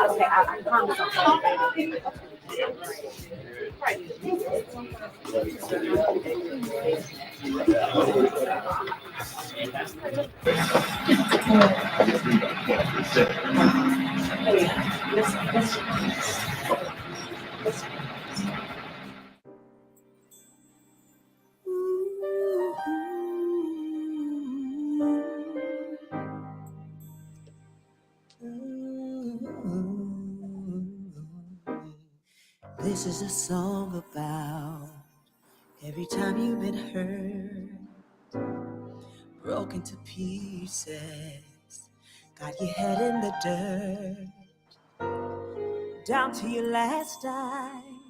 Okay, I promise I'll you. This is a song about every time you've been hurt, broken to pieces, got your head in the dirt, down to your last dime,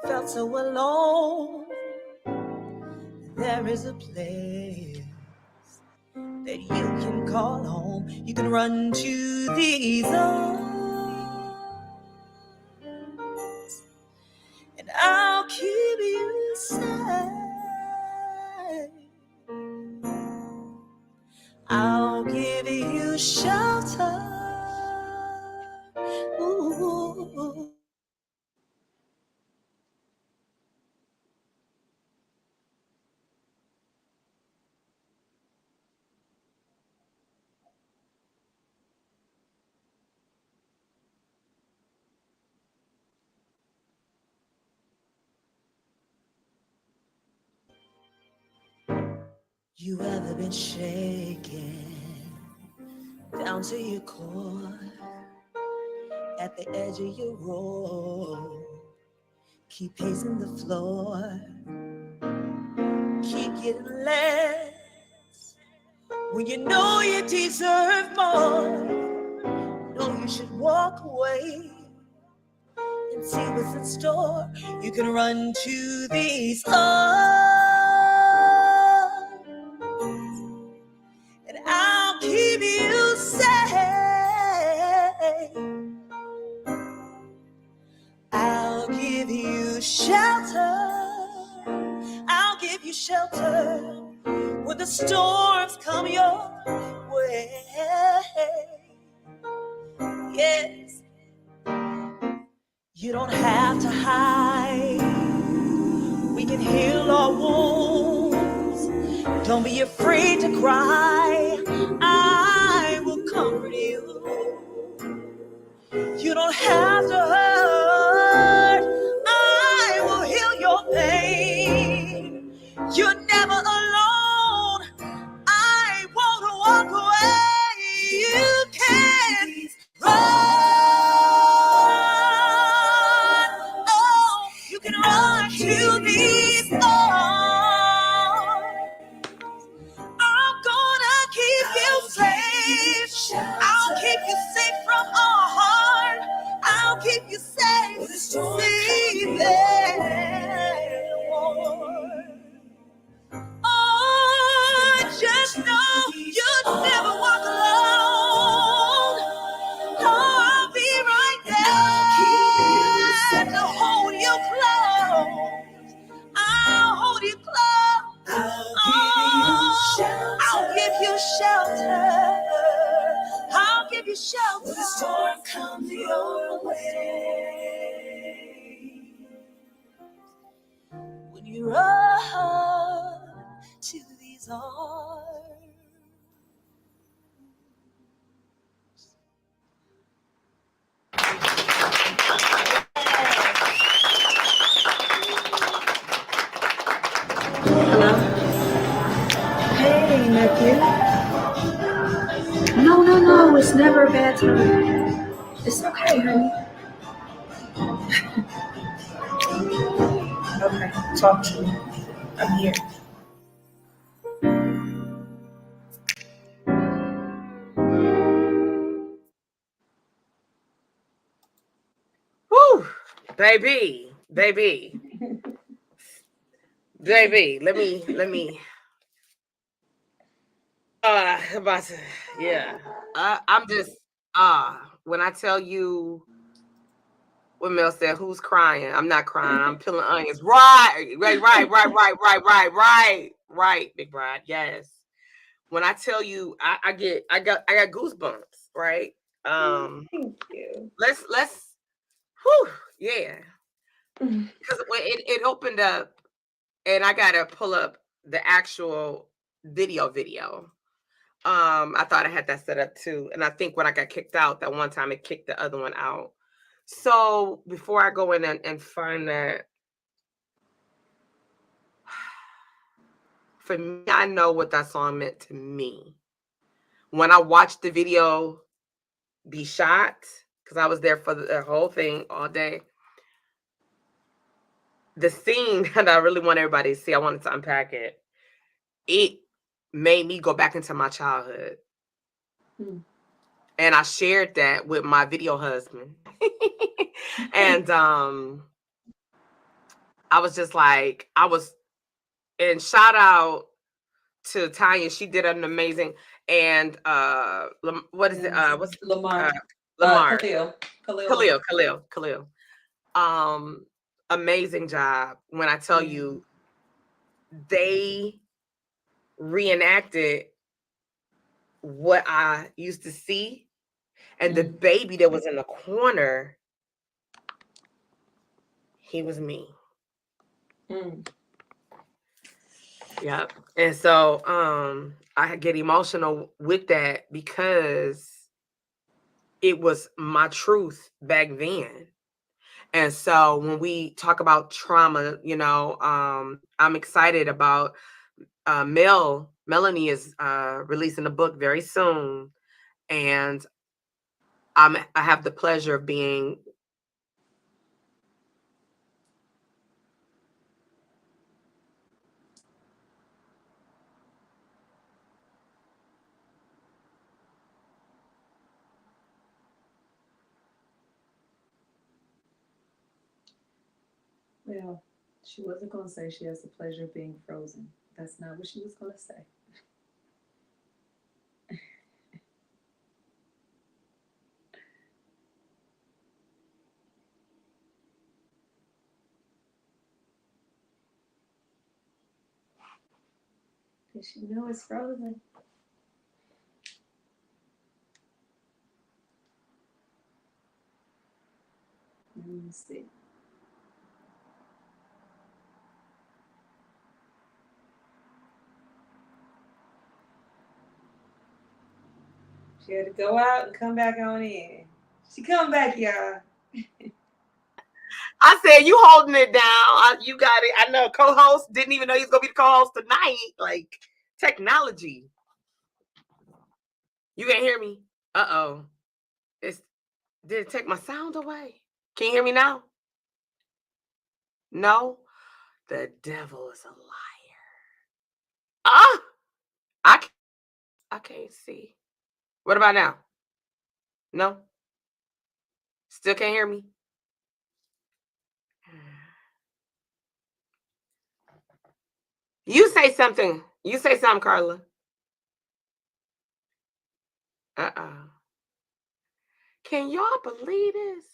felt so alone, There is a place that you can call home. You can run to these arms, and I'll keep you safe. I'll give you shelter. Ooh. You ever been shaken down to your core, at the edge of your rope? Keep pacing the floor, keep getting less when you know you deserve more. Know you should walk away and see what's in store. You can run to these arms, and I'll keep you safe. I'll give you shelter. I'll give you shelter when the storms come your way. Yes, you don't have to hide. We can heal our wounds. Don't be afraid to cry. I will comfort you. You don't have to hurt. I will heal your pain. You're never alone. I won't walk away. You can run. Oh, you can run to these arms. I'm gonna keep you safe. I'll keep you safe from all harm. I'll keep you safe. Safe and warm. Oh, just know you'll never walk alone. Oh, I'll be right there to hold you close. I'll hold you close. I'll give you shelter. I'll give you shelter. When the storm comes your way, when you run to these arms. Hello? Hey, nephew. No, it's never a bad time. It's okay, honey. Okay, talk to me. I'm here. Whew, baby. Let me. About to, yeah. I'm just when I tell you what Mel said, who's crying? I'm not crying. I'm peeling onions. Right, Big Bride. Yes. When I tell you, I got goosebumps. Right. Thank you. Let's. Whew, yeah. Because it opened up, and I gotta pull up the actual video. I thought I had that set up too. And I think when I got kicked out that one time, it kicked the other one out. So before I go in and find that, for me, I know what that song meant to me. When I watched the video be shot, because I was there for the whole thing all day, the scene that I really want everybody to see, I wanted to unpack it. It made me go back into my childhood. And I shared that with my video husband. And I was just like, And shout out to Tanya. She did an amazing, and what is it? What's Lamar. Lamar. Khalil. Amazing job. When I tell you, they reenacted what I used to see, and the baby that was in the corner, he was me. Yep. And so I get emotional with that because it was my truth back then. And so when we talk about trauma, you know, I'm excited about Melanie is releasing a book very soon, and I have the pleasure of being Well, she wasn't going to say she has the pleasure of being frozen. That's not what she was going to say. Did she know it's frozen? Let me see. She had to go out and come back on in. She come back, y'all. I said, you holding it down. You got it. I know co-host didn't even know he was going to be the co-host tonight. Like, technology. You can't hear me? Uh-oh. Did it take my sound away? Can you hear me now? No? The devil is a liar. I can't see. What about now? No? Still can't hear me? You say something. You say something, Karla. Uh-oh. Can y'all believe this?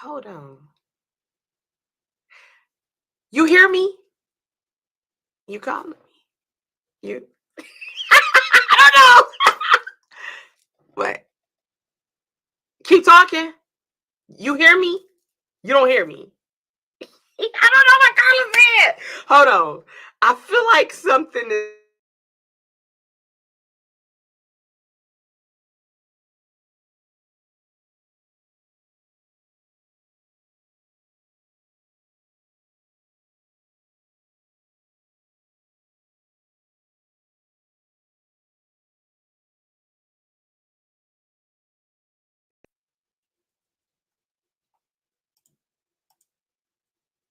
Hold on. You hear me? You calling me? You? I don't know. What? Keep talking. You hear me? You don't hear me. I don't know what Karla said. Hold on. I feel like something is.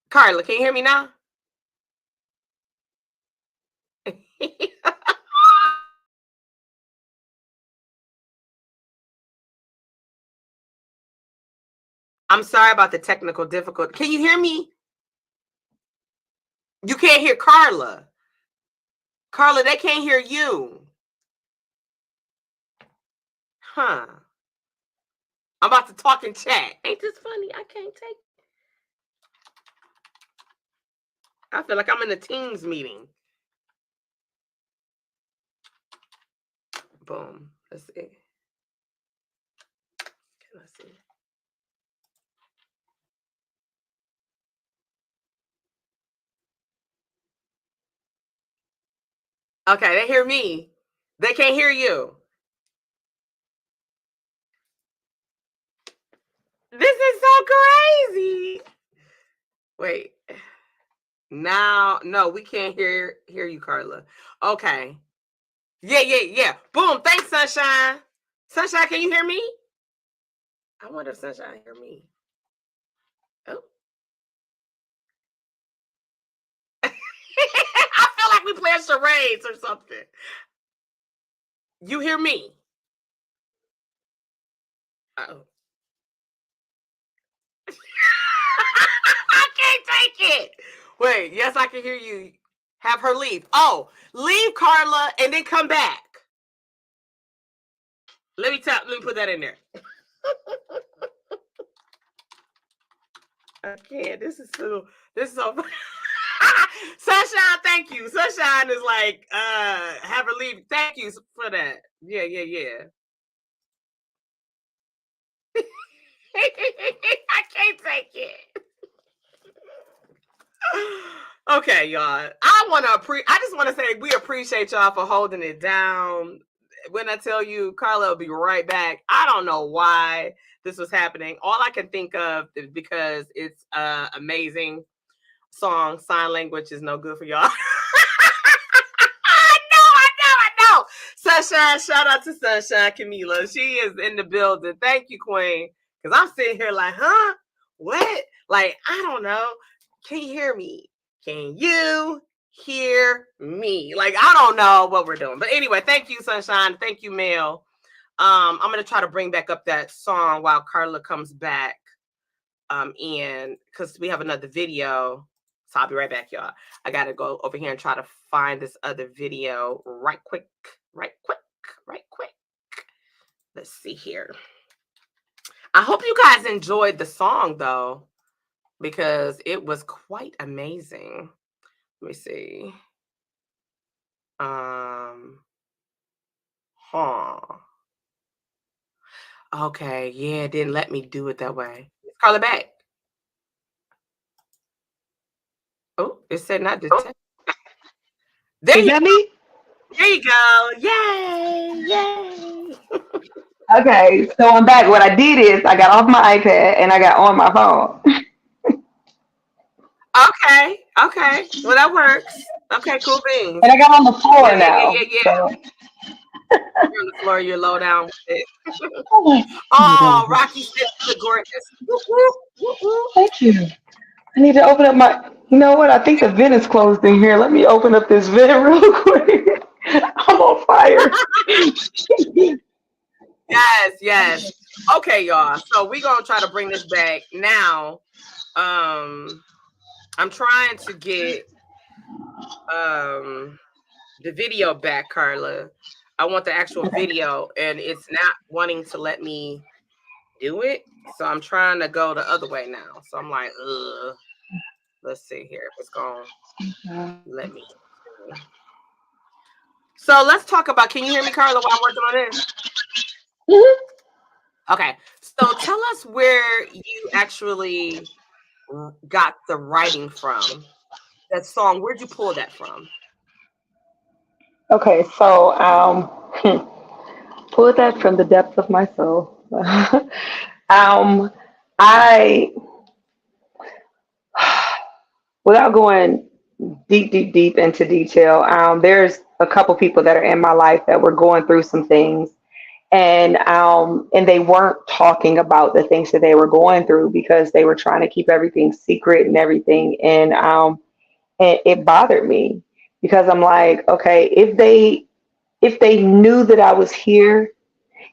Karla, can you hear me now? I'm sorry about the technical difficulty. Can you hear me? You can't hear Karla. Karla, they can't hear you. Huh. I'm about to talk in chat. Ain't this funny? I can't take. I feel like I'm in a Teams meeting. Boom. Let's see. Let's see. Okay, they hear me. They can't hear you. This is so crazy. Wait. Now, no, we can't hear you, Karla. Okay. Yeah. Boom. Thanks, Sunshine. Sunshine, can you hear me? I wonder if Sunshine hear me. Oh. I feel like we playing charades or something. You hear me? Uh-oh. I can't take it. Wait, yes, I can hear you. Have her leave. Oh, leave Karla and then come back. Let me put that in there. I can't. This is so Sunshine, thank you. Sunshine is like, have her leave. Thank you for that. Yeah. I can't take it. Okay, y'all. I just want to say we appreciate y'all for holding it down. When I tell you Karla will be right back, I don't know why this was happening. All I can think of is because it's amazing song. Sign language is no good for y'all. I know. Sunshine, shout out to Sunshine Camila. She is in the building. Thank you, Queen. Because I'm sitting here like, huh? What? Like, I don't know. Can you hear me? Can you hear me? Like, I don't know what we're doing. But anyway, thank you, Sunshine. Thank you, Mel. I'm going to try to bring back up that song while Karla comes back in, because we have another video. So I'll be right back, y'all. I got to go over here and try to find this other video right quick. Let's see here. I hope you guys enjoyed the song, though, because it was quite amazing. Let me see. Okay, yeah, it didn't let me do it that way. Let's call it back. Oh, it said not detect. There Is that me? There you go. Yay. Okay, so I'm back. What I did is I got off my iPad and I got on my phone. Okay. Well, that works. Okay, cool beans. And I got on the floor now. Yeah. So. You're on the floor, you're low down with it. Oh, Rocky said the gorgeous. thank you. I need to open up my. You know what? I think the vent is closed in here. Let me open up this vent real quick. I'm on fire. Yes. Okay, y'all. So we're gonna try to bring this back now. I'm trying to get the video back, Karla. I want the actual video, and it's not wanting to let me do it. So I'm trying to go the other way now. So I'm like, ugh. Let's see here if it's going to let me. So let's talk about, can you hear me, Karla, while I'm working on this? Mm-hmm. Okay. So tell us where you actually got the writing from. That song, where'd you pull that from? Okay, so pulled that from the depths of my soul. I, without going deep into detail, there's a couple people that are in my life that were going through some things, and they weren't talking about the things that they were going through because they were trying to keep everything secret and everything, and it bothered me because I'm like, okay, if they knew that I was here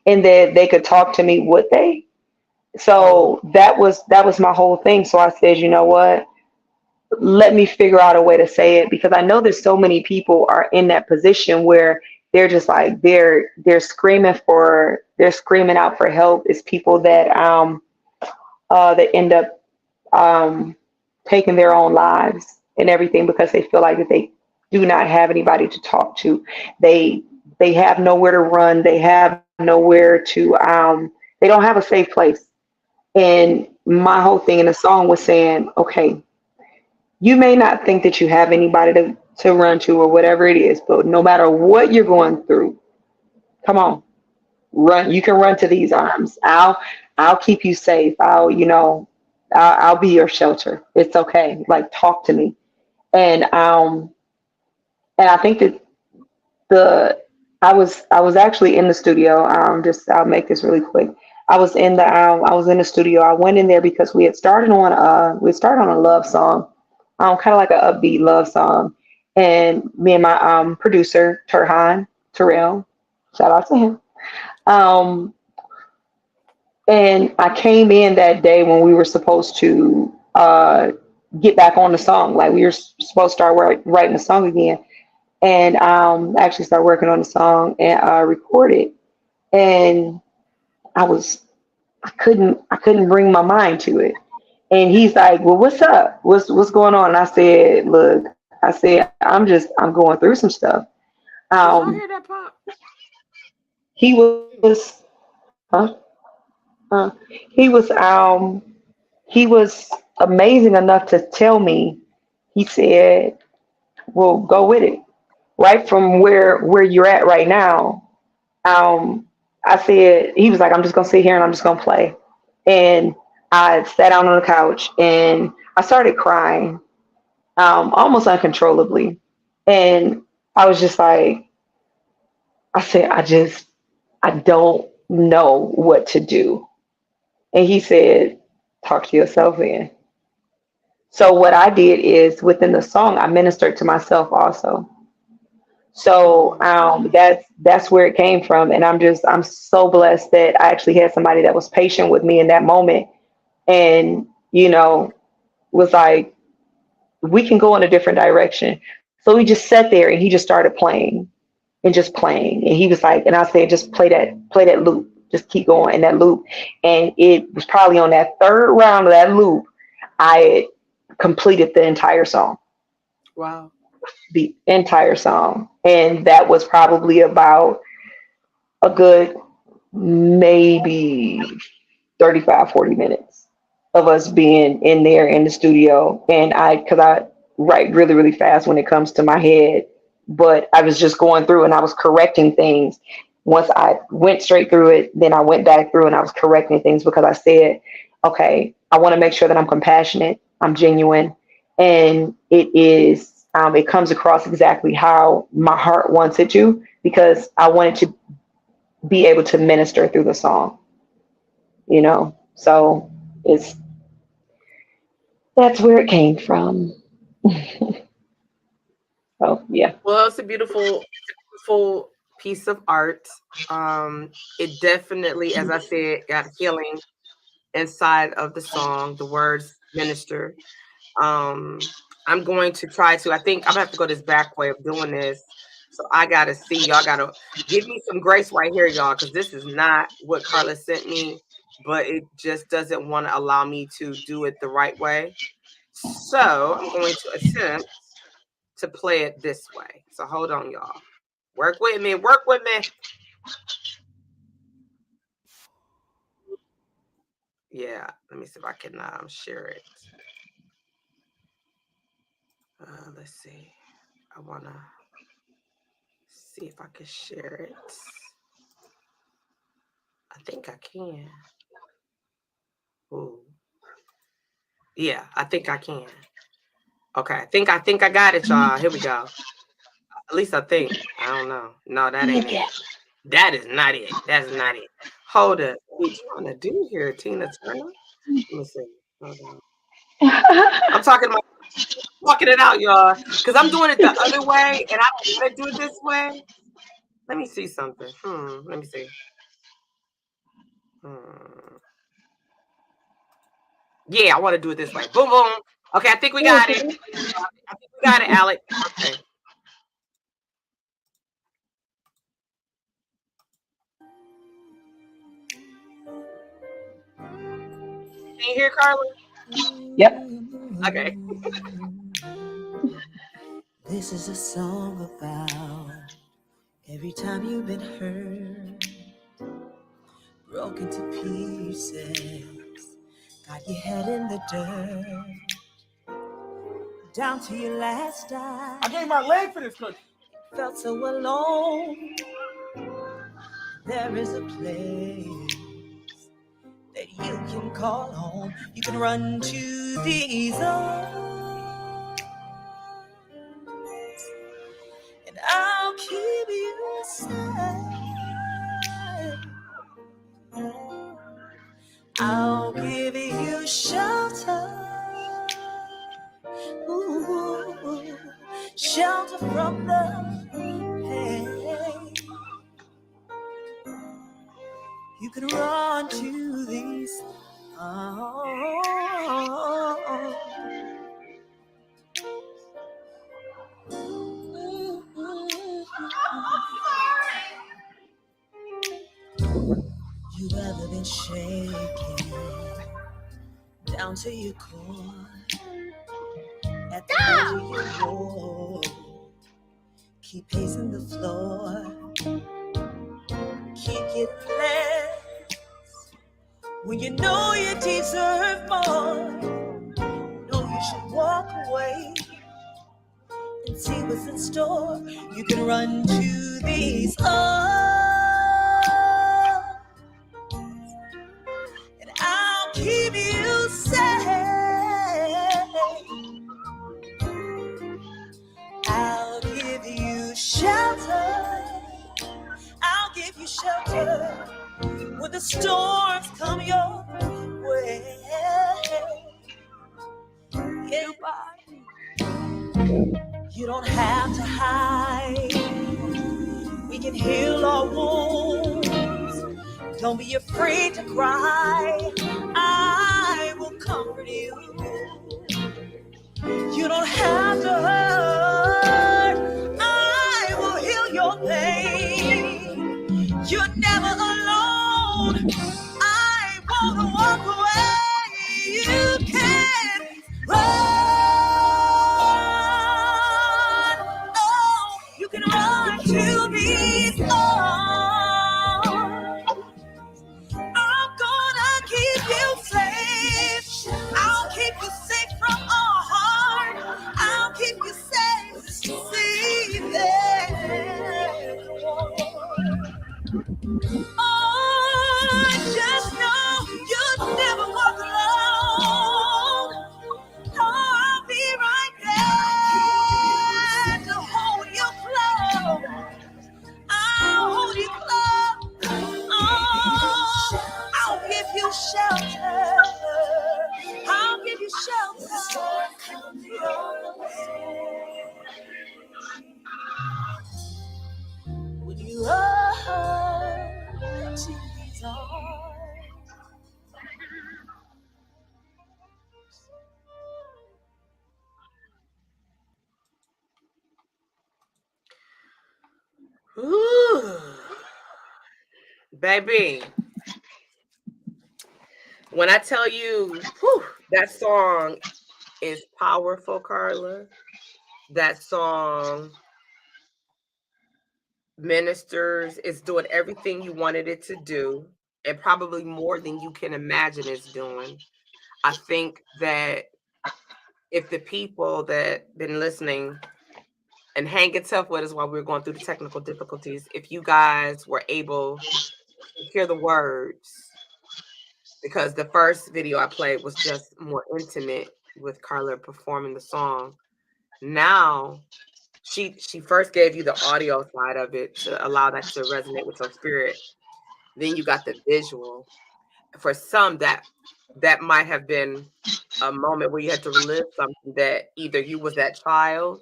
and that they could talk to me, would they? So that was my whole thing. So I said, you know what? Let me figure out a way to say it because I know there's so many people are in that position where they're just like they're screaming out for help. It's people that end up taking their own lives and everything because they feel like that they do not have anybody to talk to. They have nowhere to run. They have nowhere to they don't have a safe place. And my whole thing in the song was saying, okay, you may not think that you have anybody to run to or whatever it is, but no matter what you're going through, come on, run. You can run to these arms. I'll keep you safe. I'll be your shelter. It's okay. Like, talk to me. And I think that I was actually in the studio. Just I'll make this really quick. I was in the studio. I went in there because we started on a love song, kind of like an upbeat love song. And me and my producer Terrell, shout out to him. And I came in that day when we were supposed to get back on the song. Like we were supposed to start writing the song again, and actually start working on the song and record it. And I was I couldn't bring my mind to it. And he's like, "Well, what's up? What's going on?" And I said, "Look, I said I'm going through some stuff." Did y'all Um, hear that pop? he was, huh? He was he was amazing enough to tell me. He said, "Well, go with it." Right from where you're at right now. Um, I said, he was like, "I'm just gonna sit here and I'm just gonna play." And I sat down on the couch and I started crying, almost uncontrollably. And I was just like, I said, I don't know what to do. And he said, talk to yourself in. So what I did is within the song, I ministered to myself also. So Mm. that's where it came from. And I'm so blessed that I actually had somebody that was patient with me in that moment and, was like, we can go in a different direction. So we just sat there and he just started playing and just playing. And he was like, and I said, just play that loop. Just keep going in that loop. And it was probably on that third round of that loop, I had completed the entire song. Wow. The entire song. And that was probably about a good maybe 35, 40 minutes of us being in there in the studio. And because I write really, really fast when it comes to my head, but I was just going through and I was correcting things. Once I went straight through it, then I went back through and I was correcting things because I said, okay, I want to make sure that I'm compassionate, I'm genuine, and it comes across exactly how my heart wants it to, because I wanted to be able to minister through the song. So it's that's where it came from. So yeah. Well, it's a beautiful piece of art. It definitely, as I said, got healing inside of the song. The words minister. I'm going to try to. I think I'm gonna have to go this back way of doing this. So I gotta see. Y'all gotta give me some grace right here, y'all, because this is not what Karla sent me, but it just doesn't want to allow me to do it the right way. So I'm going to attempt to play it this way. So hold on, y'all. Work with me. Work with me. Yeah. Let me see if I can share it. Let's see. I wanna see if I can share it. I think I can. Ooh. Yeah, I think I can. Okay, I think I got it, y'all. Here we go. At least I think. I don't know. No, that ain't it. That is not it. That's not it. Hold up. What you trying to do here, Tina Turner? Let me see. Hold on. I'm talking it out, y'all. Because I'm doing it the other way and I don't want to do it this way. Let me see something. Let me see. Hmm. Yeah, I want to do it this way. Boom, boom. Okay, I think we got it. I think we got it, Alec. Okay. Can you hear Carla? Yep. Okay. This is a song about every time you've been hurt, broken to pieces, got your head in the dirt, down to your last dime. I gave my leg for this country. Felt so alone. There is a place that you can call home. You can run to these arms, and I'll keep you safe. I'll give you shelter. Ooh, shelter from the pain. You can run to these arms, You ever been shaking down to your core? At the edge of your wall, keep pacing the floor, keep getting less when you know you deserve more. Know you should walk away and see what's in store. You can run to these arms, and I'll keep you safe. I'll give you shelter. I'll give you shelter when the storms come your way. Yeah. You don't have to hide. We can heal our wounds. Don't be afraid to cry. I will comfort you. You don't have to hurt. I will heal your pain. You're never alone. I wanna walk away. You can run. Oh, you can run to these arms. I'm gonna keep you safe. I'll keep you safe from all harm. I'll keep you safe. See there. Oh, just know you'll never walk alone. Oh, I'll be right there to hold you close. I'll hold you close. Oh, I'll give you shelter. I'll give you shelter. When you run to these arms. Ooh. Baby, when I tell you, whew, that song is powerful, Karla. That song ministers, it's doing everything you wanted it to do, and probably more than you can imagine it's doing. I think that if the people that been listening and hanging tough with us while we were going through the technical difficulties, if you guys were able to hear the words, because the first video I played was just more intimate with Karla performing the song. Now she first gave you the audio side of it to allow that to resonate with your spirit. Then you got the visual. For some, that might have been a moment where you had to relive something that either you was that child,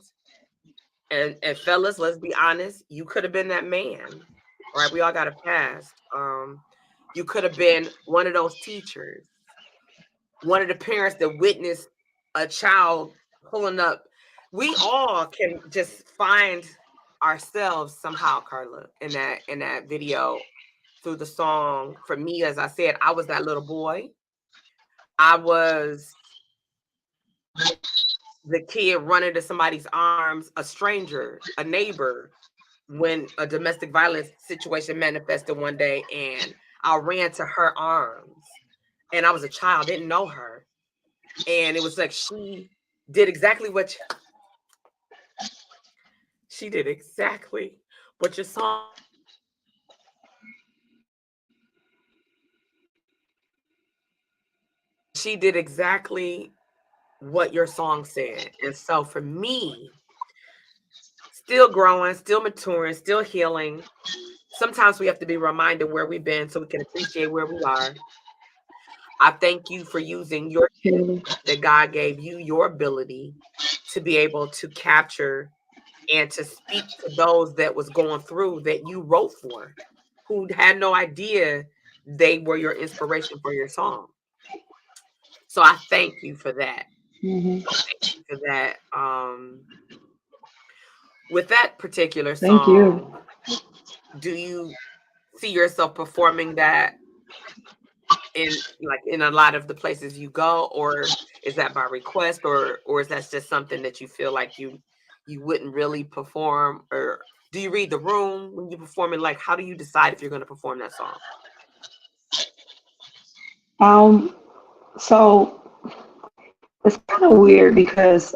and fellas, let's be honest, you could have been that man, right? We all got a past. You could have been one of those teachers, one of the parents that witnessed a child pulling up. We all can just find ourselves somehow, Karla, in that video through the song. For me, as I said, I was that little boy. I was the kid running to somebody's arms, a stranger, a neighbor, when a domestic violence situation manifested one day, and I ran to her arms. And I was a child, didn't know her. And it was like did exactly what she did exactly what your song. She did exactly what your song said. And so for me, still growing, still maturing, still healing. Sometimes we have to be reminded where we've been so we can appreciate where we are. I thank you for using your gift that God gave you, your ability to be able to capture and to speak to those that was going through that you wrote for, who had no idea they were your inspiration for your song. So I thank you for that. Mhm. Thank you for that. With that particular Thank you. song, do you see yourself performing that in a lot of the places you go, or is that by request, or is that just something that you feel like you wouldn't really perform, or do you read the room when you perform it? Like, how do you decide if you're going to perform that song? Um, so it's kind of weird because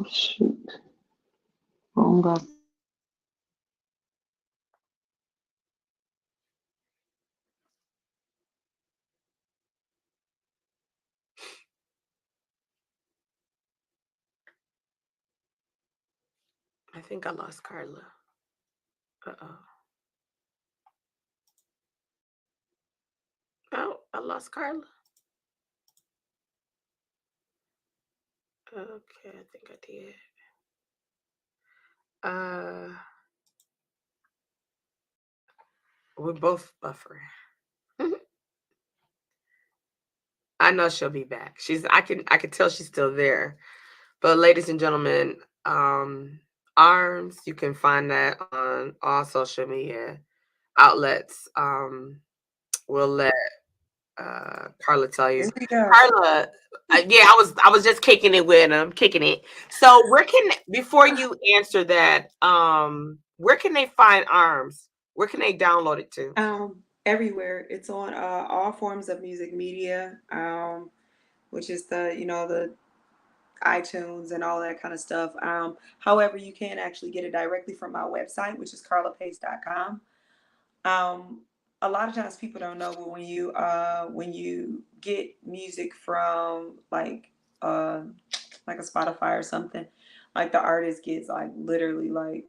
shoot, oh God. I think I lost Karla. Uh-oh. Oh, I lost Karla. Okay, I think I did. Uh, we're both buffering. I know she'll be back. I can tell she's still there. But ladies and gentlemen, Arms, you can find that on all social media outlets. We'll let Karla tell There you. we go. Karla, yeah, I was just kicking it with him, kicking it. So where can before you answer that, where can they find Arms? Where can they download it to? Everywhere. It's on all forms of music media, which is the iTunes and all that kind of stuff. However, you can actually get it directly from my website, which is karlapace.com. Um, a lot of times people don't know, but when you get music from uh like a Spotify or something, like the artist gets like literally like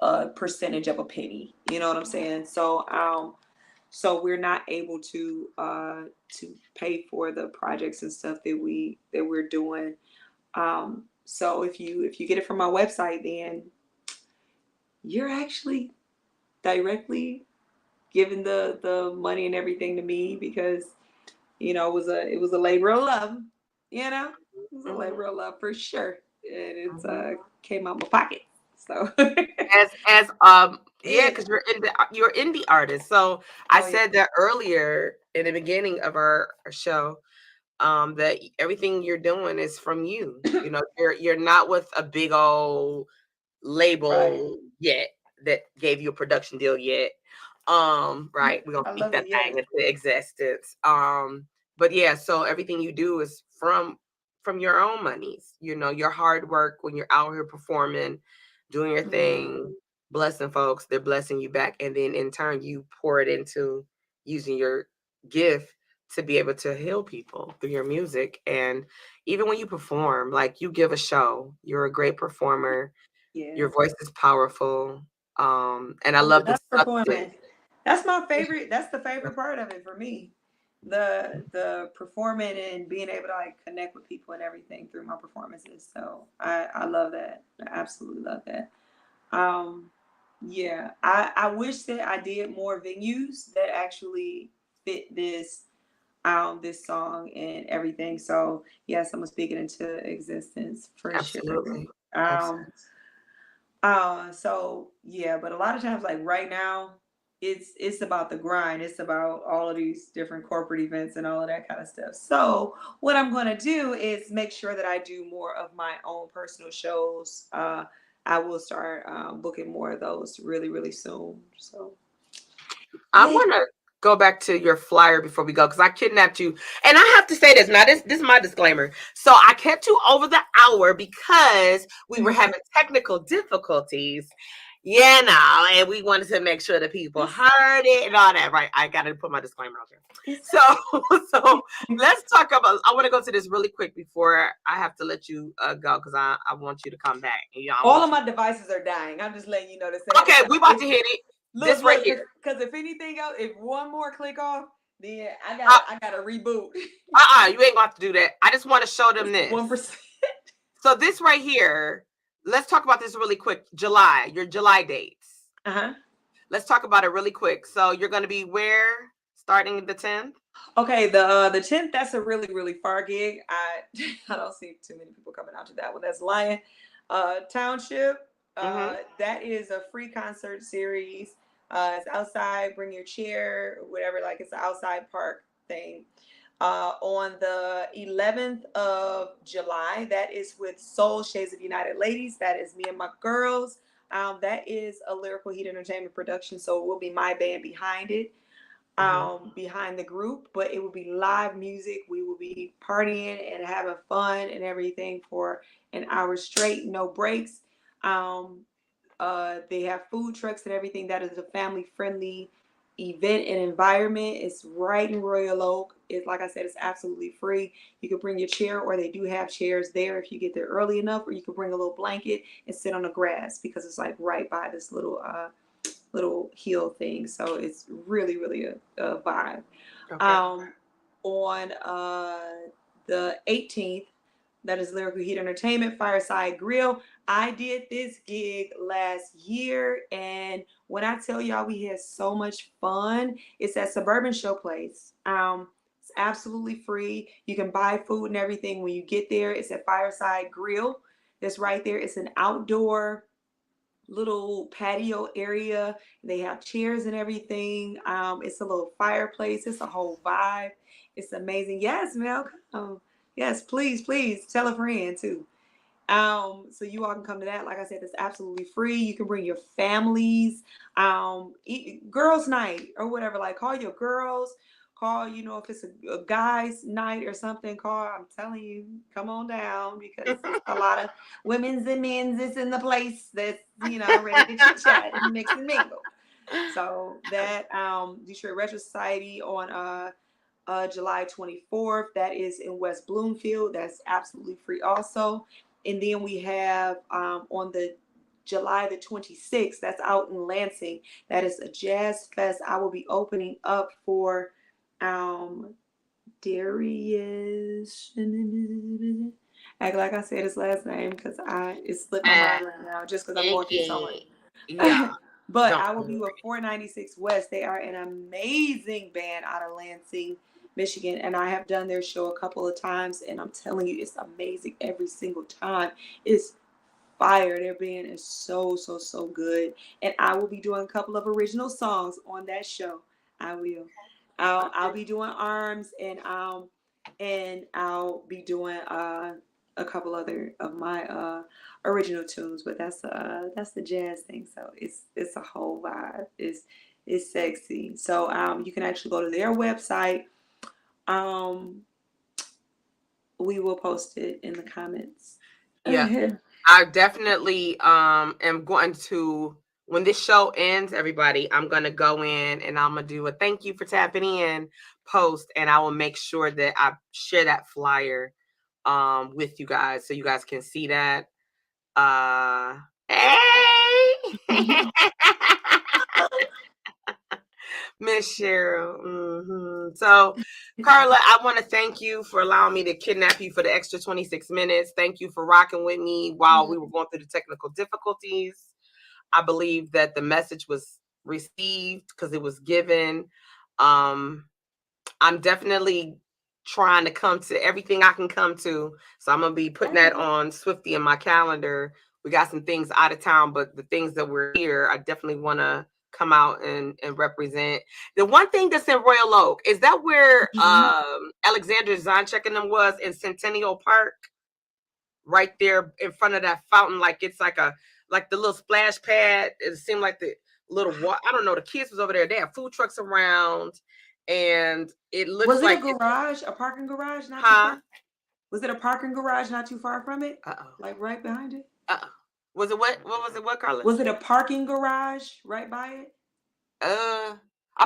a percentage of a penny. You know what I'm saying? So we're not able to pay for the projects and stuff that we're doing. So if you get it from my website, then you're actually directly giving the money and everything to me, because it was a labor of love. It was a Mhm. labor of love for sure, and it's Mhm. came out my pocket. So As yeah, yeah. because you're indie artist. So I Oh yeah. said that earlier in the beginning of our show, that everything you're doing is from you. You're not with a big old Right. label yet that gave you a production deal yet. Right. We're gonna I speak love that it. Yes. thing into existence. But yeah, so everything you do is from your own monies, your hard work when you're out here performing, doing your Mhm. thing, blessing folks, they're blessing you back. And then in turn you pour it into using your gift to be able to heal people through your music. And even when you perform, like you give a show, you're a great performer, your Yeah. voice is powerful. And I I love the love substance. performing. That's my favorite. That's the favorite part of it for me. The performing and being able to like connect with people and everything through my performances. So I love that. I absolutely love that. Um, yeah, I wish that I did more venues that actually fit this song and everything. So yes, I'm gonna speak it into existence for sure. Absolutely. Um, Absolutely. so yeah, but a lot of times, like right now, it's about the grind. It's about all of these different corporate events and all of that kind of stuff. So what I'm gonna do is make sure that I do more of my own personal shows. I will start booking more of those really, really soon. So I yeah. want to go back to your flyer before we go because I kidnapped you. And I have to say this now. This is my disclaimer. So I kept you over the hour because we were having technical difficulties. Yeah, no, and we wanted to make sure that people It's, heard it and all that. Right? I got to put my disclaimer out there. it's So, so let's talk about. I want to go to this really quick before I have to let you go because I want you to come back. I all want of you. my devices are dying. I'm just letting you know this ahead of Okay, time. we about to hit it. Look, This right look, here. because if anything else, if one more click off, then I Uh, gotta I gotta reboot. you ain't going to do that. I just want to show them Just this. 1%. So this right here, let's talk about this really quick. July, your July dates. Uh-huh. Let's talk about it really quick. So you're going to be where starting the 10th? Okay, the 10th, that's a really, really far gig. I I don't see too many people coming out to that one. That's Lion Township. Mm-hmm. That is a free concert series. It's outside. Bring your chair, whatever. Like it's an outside park thing. On the 11th of July, that is with Soul Shades of United Ladies. That is me and my girls. That is a Lyrical Heat Entertainment production, so it will be my band behind it, behind the group, but it will be live music. We will be partying and having fun and everything for an hour straight, no breaks. Um, they have food trucks and everything. That is a family friendly event and environment. It's right in Royal Oak. It's like I said, it's absolutely free. You can bring your chair, or they do have chairs there if you get there early enough, or you can bring a little blanket and sit on the grass because it's like right by this little hill thing. So it's really, really a vibe. Okay. On the 18th, that is Lyrical Heat Entertainment Fireside Grill. I did this gig last year, and when I tell y'all we had so much fun, it's at Suburban Showplace. It's absolutely free. You can buy food and everything when you get there. It's at Fireside Grill. That's right there. It's an outdoor little patio area. They have chairs and everything. It's a little fireplace. It's a whole vibe. It's amazing. Yes, Mel, come. Yes, please, please tell a friend too. So you all can come to that. Like I said, it's absolutely free. You can bring your families, girls' night or whatever. Like call your girls, call, if it's a guy's night or something, call. I'm telling you, come on down because it's a lot of women's and men's is in the place that's, ready to chit chat and mix and mingle. So that Detroit Retro Society on July 24th. That is in West Bloomfield. That's absolutely free also. And then we have on the July the 26th, that's out in Lansing. That is a jazz fest. I will be opening up for Darius. Act like I said his last name because it slipped my mind right now just because I'm going through so much. Yeah. But Don't I will be with 496 West. They are an amazing band out of Lansing, Michigan, and I have done their show a couple of times, and I'm telling you, it's amazing every single time. It's fire. Their band is so, so, so good, and I will be doing a couple of original songs on that show. I will. I'll be doing Arms, and I'll be doing a couple other of my original tunes, but that's the jazz thing. So it's a whole vibe. It's sexy. So you can actually go to their website. We will post it in the comments. Yeah. I definitely am going to, when this show ends, everybody, I'm gonna go in and I'm gonna do a thank you for tapping in post, and I will make sure that I share that flyer with you guys so you guys can see that. Hey Miss Cheryl. So, Karla, I want to thank you for allowing me to kidnap you for the extra 26 minutes. Thank you for rocking with me while we were going through the technical difficulties. I believe that the message was received because it was given. I'm definitely trying to come to everything I can come to. So I'm going to be putting that on Swifty in my calendar. We got some things out of town, but the things that were here, I definitely want to come out and represent. The one thing that's in Royal Oak, is that where Alexander Zonchek and them was in Centennial Park? Right there in front of that fountain, like it's like the little splash pad. It seemed like the little I don't know, the kids was over there. They had food trucks around, and it looks was it like a parking garage not too far? Was it a parking garage not too far from it? Like right behind it? Was it what was it, what, Karla? Was it a parking garage right by it? I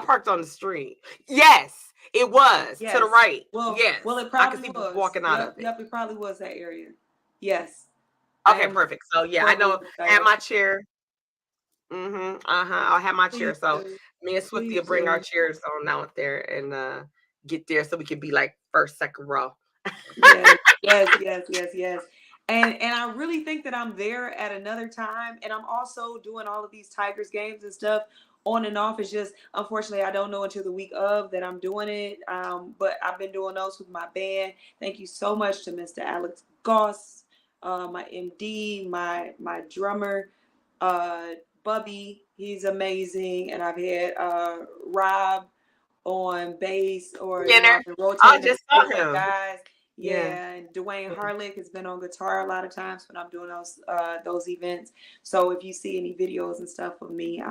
parked on the street. Yes, it was. Yes. To the right. Well, yes. Well, it probably I could was. See walking out of it. Yep, it probably was that area. Yes. Okay, perfect. So yeah, I know. At my chair. I'll have my chair. So me and Swifty will bring our chairs on out there and get there so we can be like first, second row. Yes. And I really think that I'm there at another time. And I'm also doing all of these Tigers games and stuff on and off. It's just, unfortunately, I don't know until the week of that I'm doing it. But I've been doing those with my band. Thank you so much to Mr. Alex Goss, my MD, my drummer, Bubby, he's amazing, and I've had Rob on bass, or Skinner. I've been I rotating just saw different him. guys. Yeah. Yeah, and Dwayne Harlick has been on guitar a lot of times when I'm doing those events. So if you see any videos and stuff of me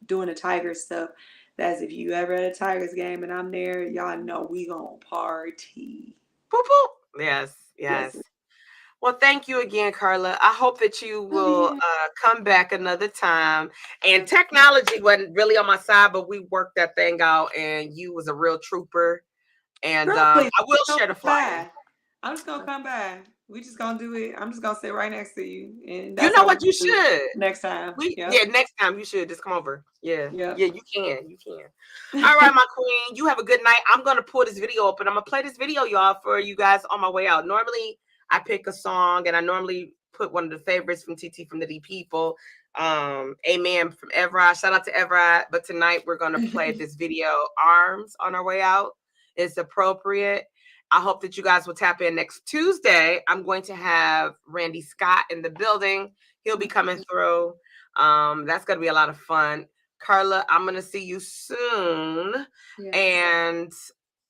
doing the Tigers stuff, that's if you ever at a Tigers game and I'm there, y'all know we gonna party. Boop, boop. Yes, Yes. yes. Well, thank you again, Karla. I hope that you will come back another time. And technology wasn't really on my side, but we worked that thing out, and you was a real trooper. And Girl, I please, will don't share the come flyer. by. I'm just gonna come by. We just gonna do it. I'm just gonna sit right next to you, and You that's know how we what? You do it should. next time. Yeah, next time you should just come over. Yeah, Yep. yeah, you can. You can. All right, my queen. You have a good night. I'm gonna pull this video up, and I'm gonna play this video, y'all, for you guys on my way out. Normally, I pick a song, and I normally put one of the favorites from TT from the D People. Amen from Everett. Shout out to Everett. But tonight we're gonna play this video, Arms, on our way out. It's appropriate. I hope that you guys will tap in next Tuesday. I'm going to have Randy Scott in the building. He'll be coming through. That's gonna be a lot of fun. Karla, I'm gonna see you soon. Yes. And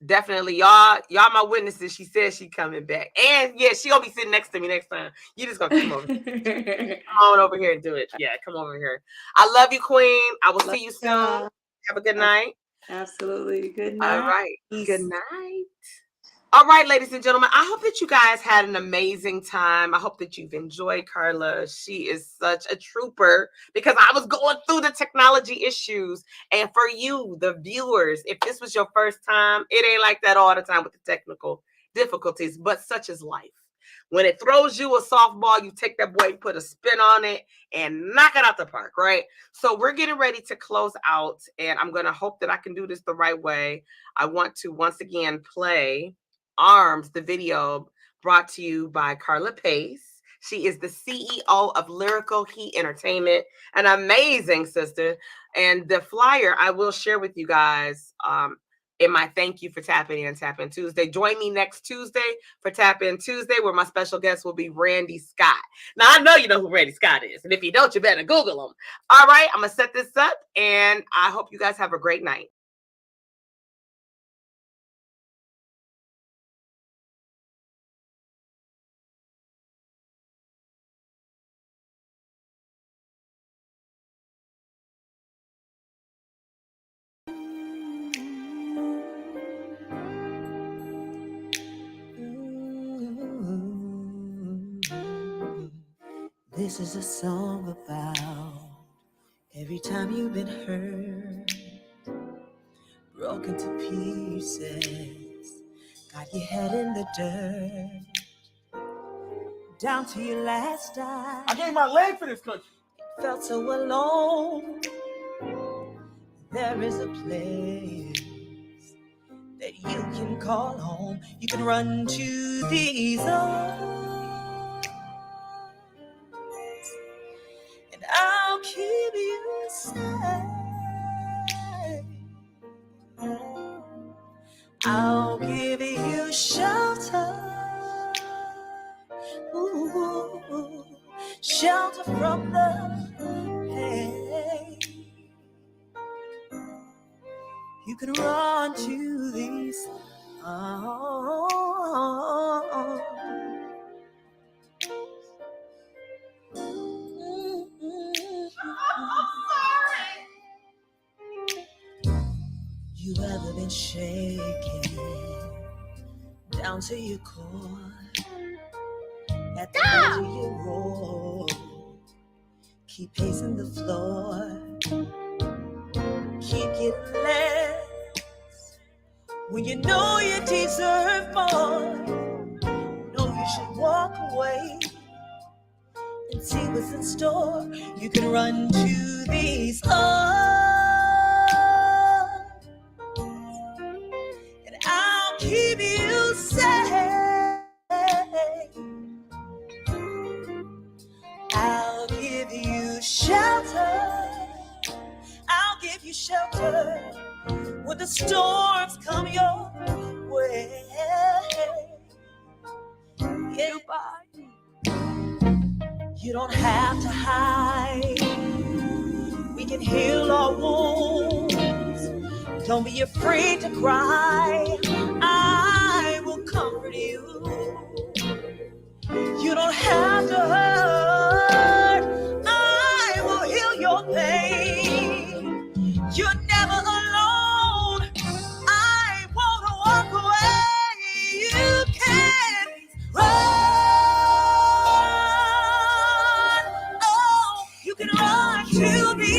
definitely y'all my witnesses. She said she coming back. And yeah, she gonna be sitting next to me next time. You just gonna come over. Come on over here and do it. Yeah, come over here. I love you, Queen. I will see you soon. Have a good night. Absolutely. Good night. All right. Peace. Good night. All right, ladies and gentlemen, I hope that you guys had an amazing time. I hope that you've enjoyed Karla. She is such a trooper because I was going through the technology issues. And for you, the viewers, if this was your first time, it ain't like that all the time with the technical difficulties, but such is life. When it throws you a softball, you take that boy, put a spin on it, and knock it out the park, right? So we're getting ready to close out, and I'm going to hope that I can do this the right way. I want to once again play Arms, the video brought to you by Karla Pace. She is the CEO of Lyrical Heat Entertainment, an amazing sister. And the flyer I will share with you guys in my thank you for tapping in Tap In Tuesday. Join me next Tuesday for Tap In Tuesday, where my special guest will be Randy Scott. Now, I know you know who Randy Scott is, and if you don't, you better Google him. All right, I'm going to set this up, and I hope you guys have a great night. This is a song about every time you've been hurt, broken to pieces, got your head in the dirt, down to your last dime. I gave my leg for this country. Felt so alone. There is a place that you can call home. You can run to these arms, and I'll keep you safe. I'll give you shelter, ooh, shelter from the pain. You can run to these arms. You ever been shaking down to your core, at the edge of your road, keep pacing the floor, keep getting less when you know you deserve more. Know you should walk away and see what's in store. You can run to these arms, and I'll keep you safe. I'll give you shelter. I'll give you shelter when the storms come your way. Yeah. You don't have to hide Don't be afraid to cry. I will comfort you. You don't have to hurt. I will heal your pain. You're never alone. I won't walk away. You can run. Oh, you can run to me.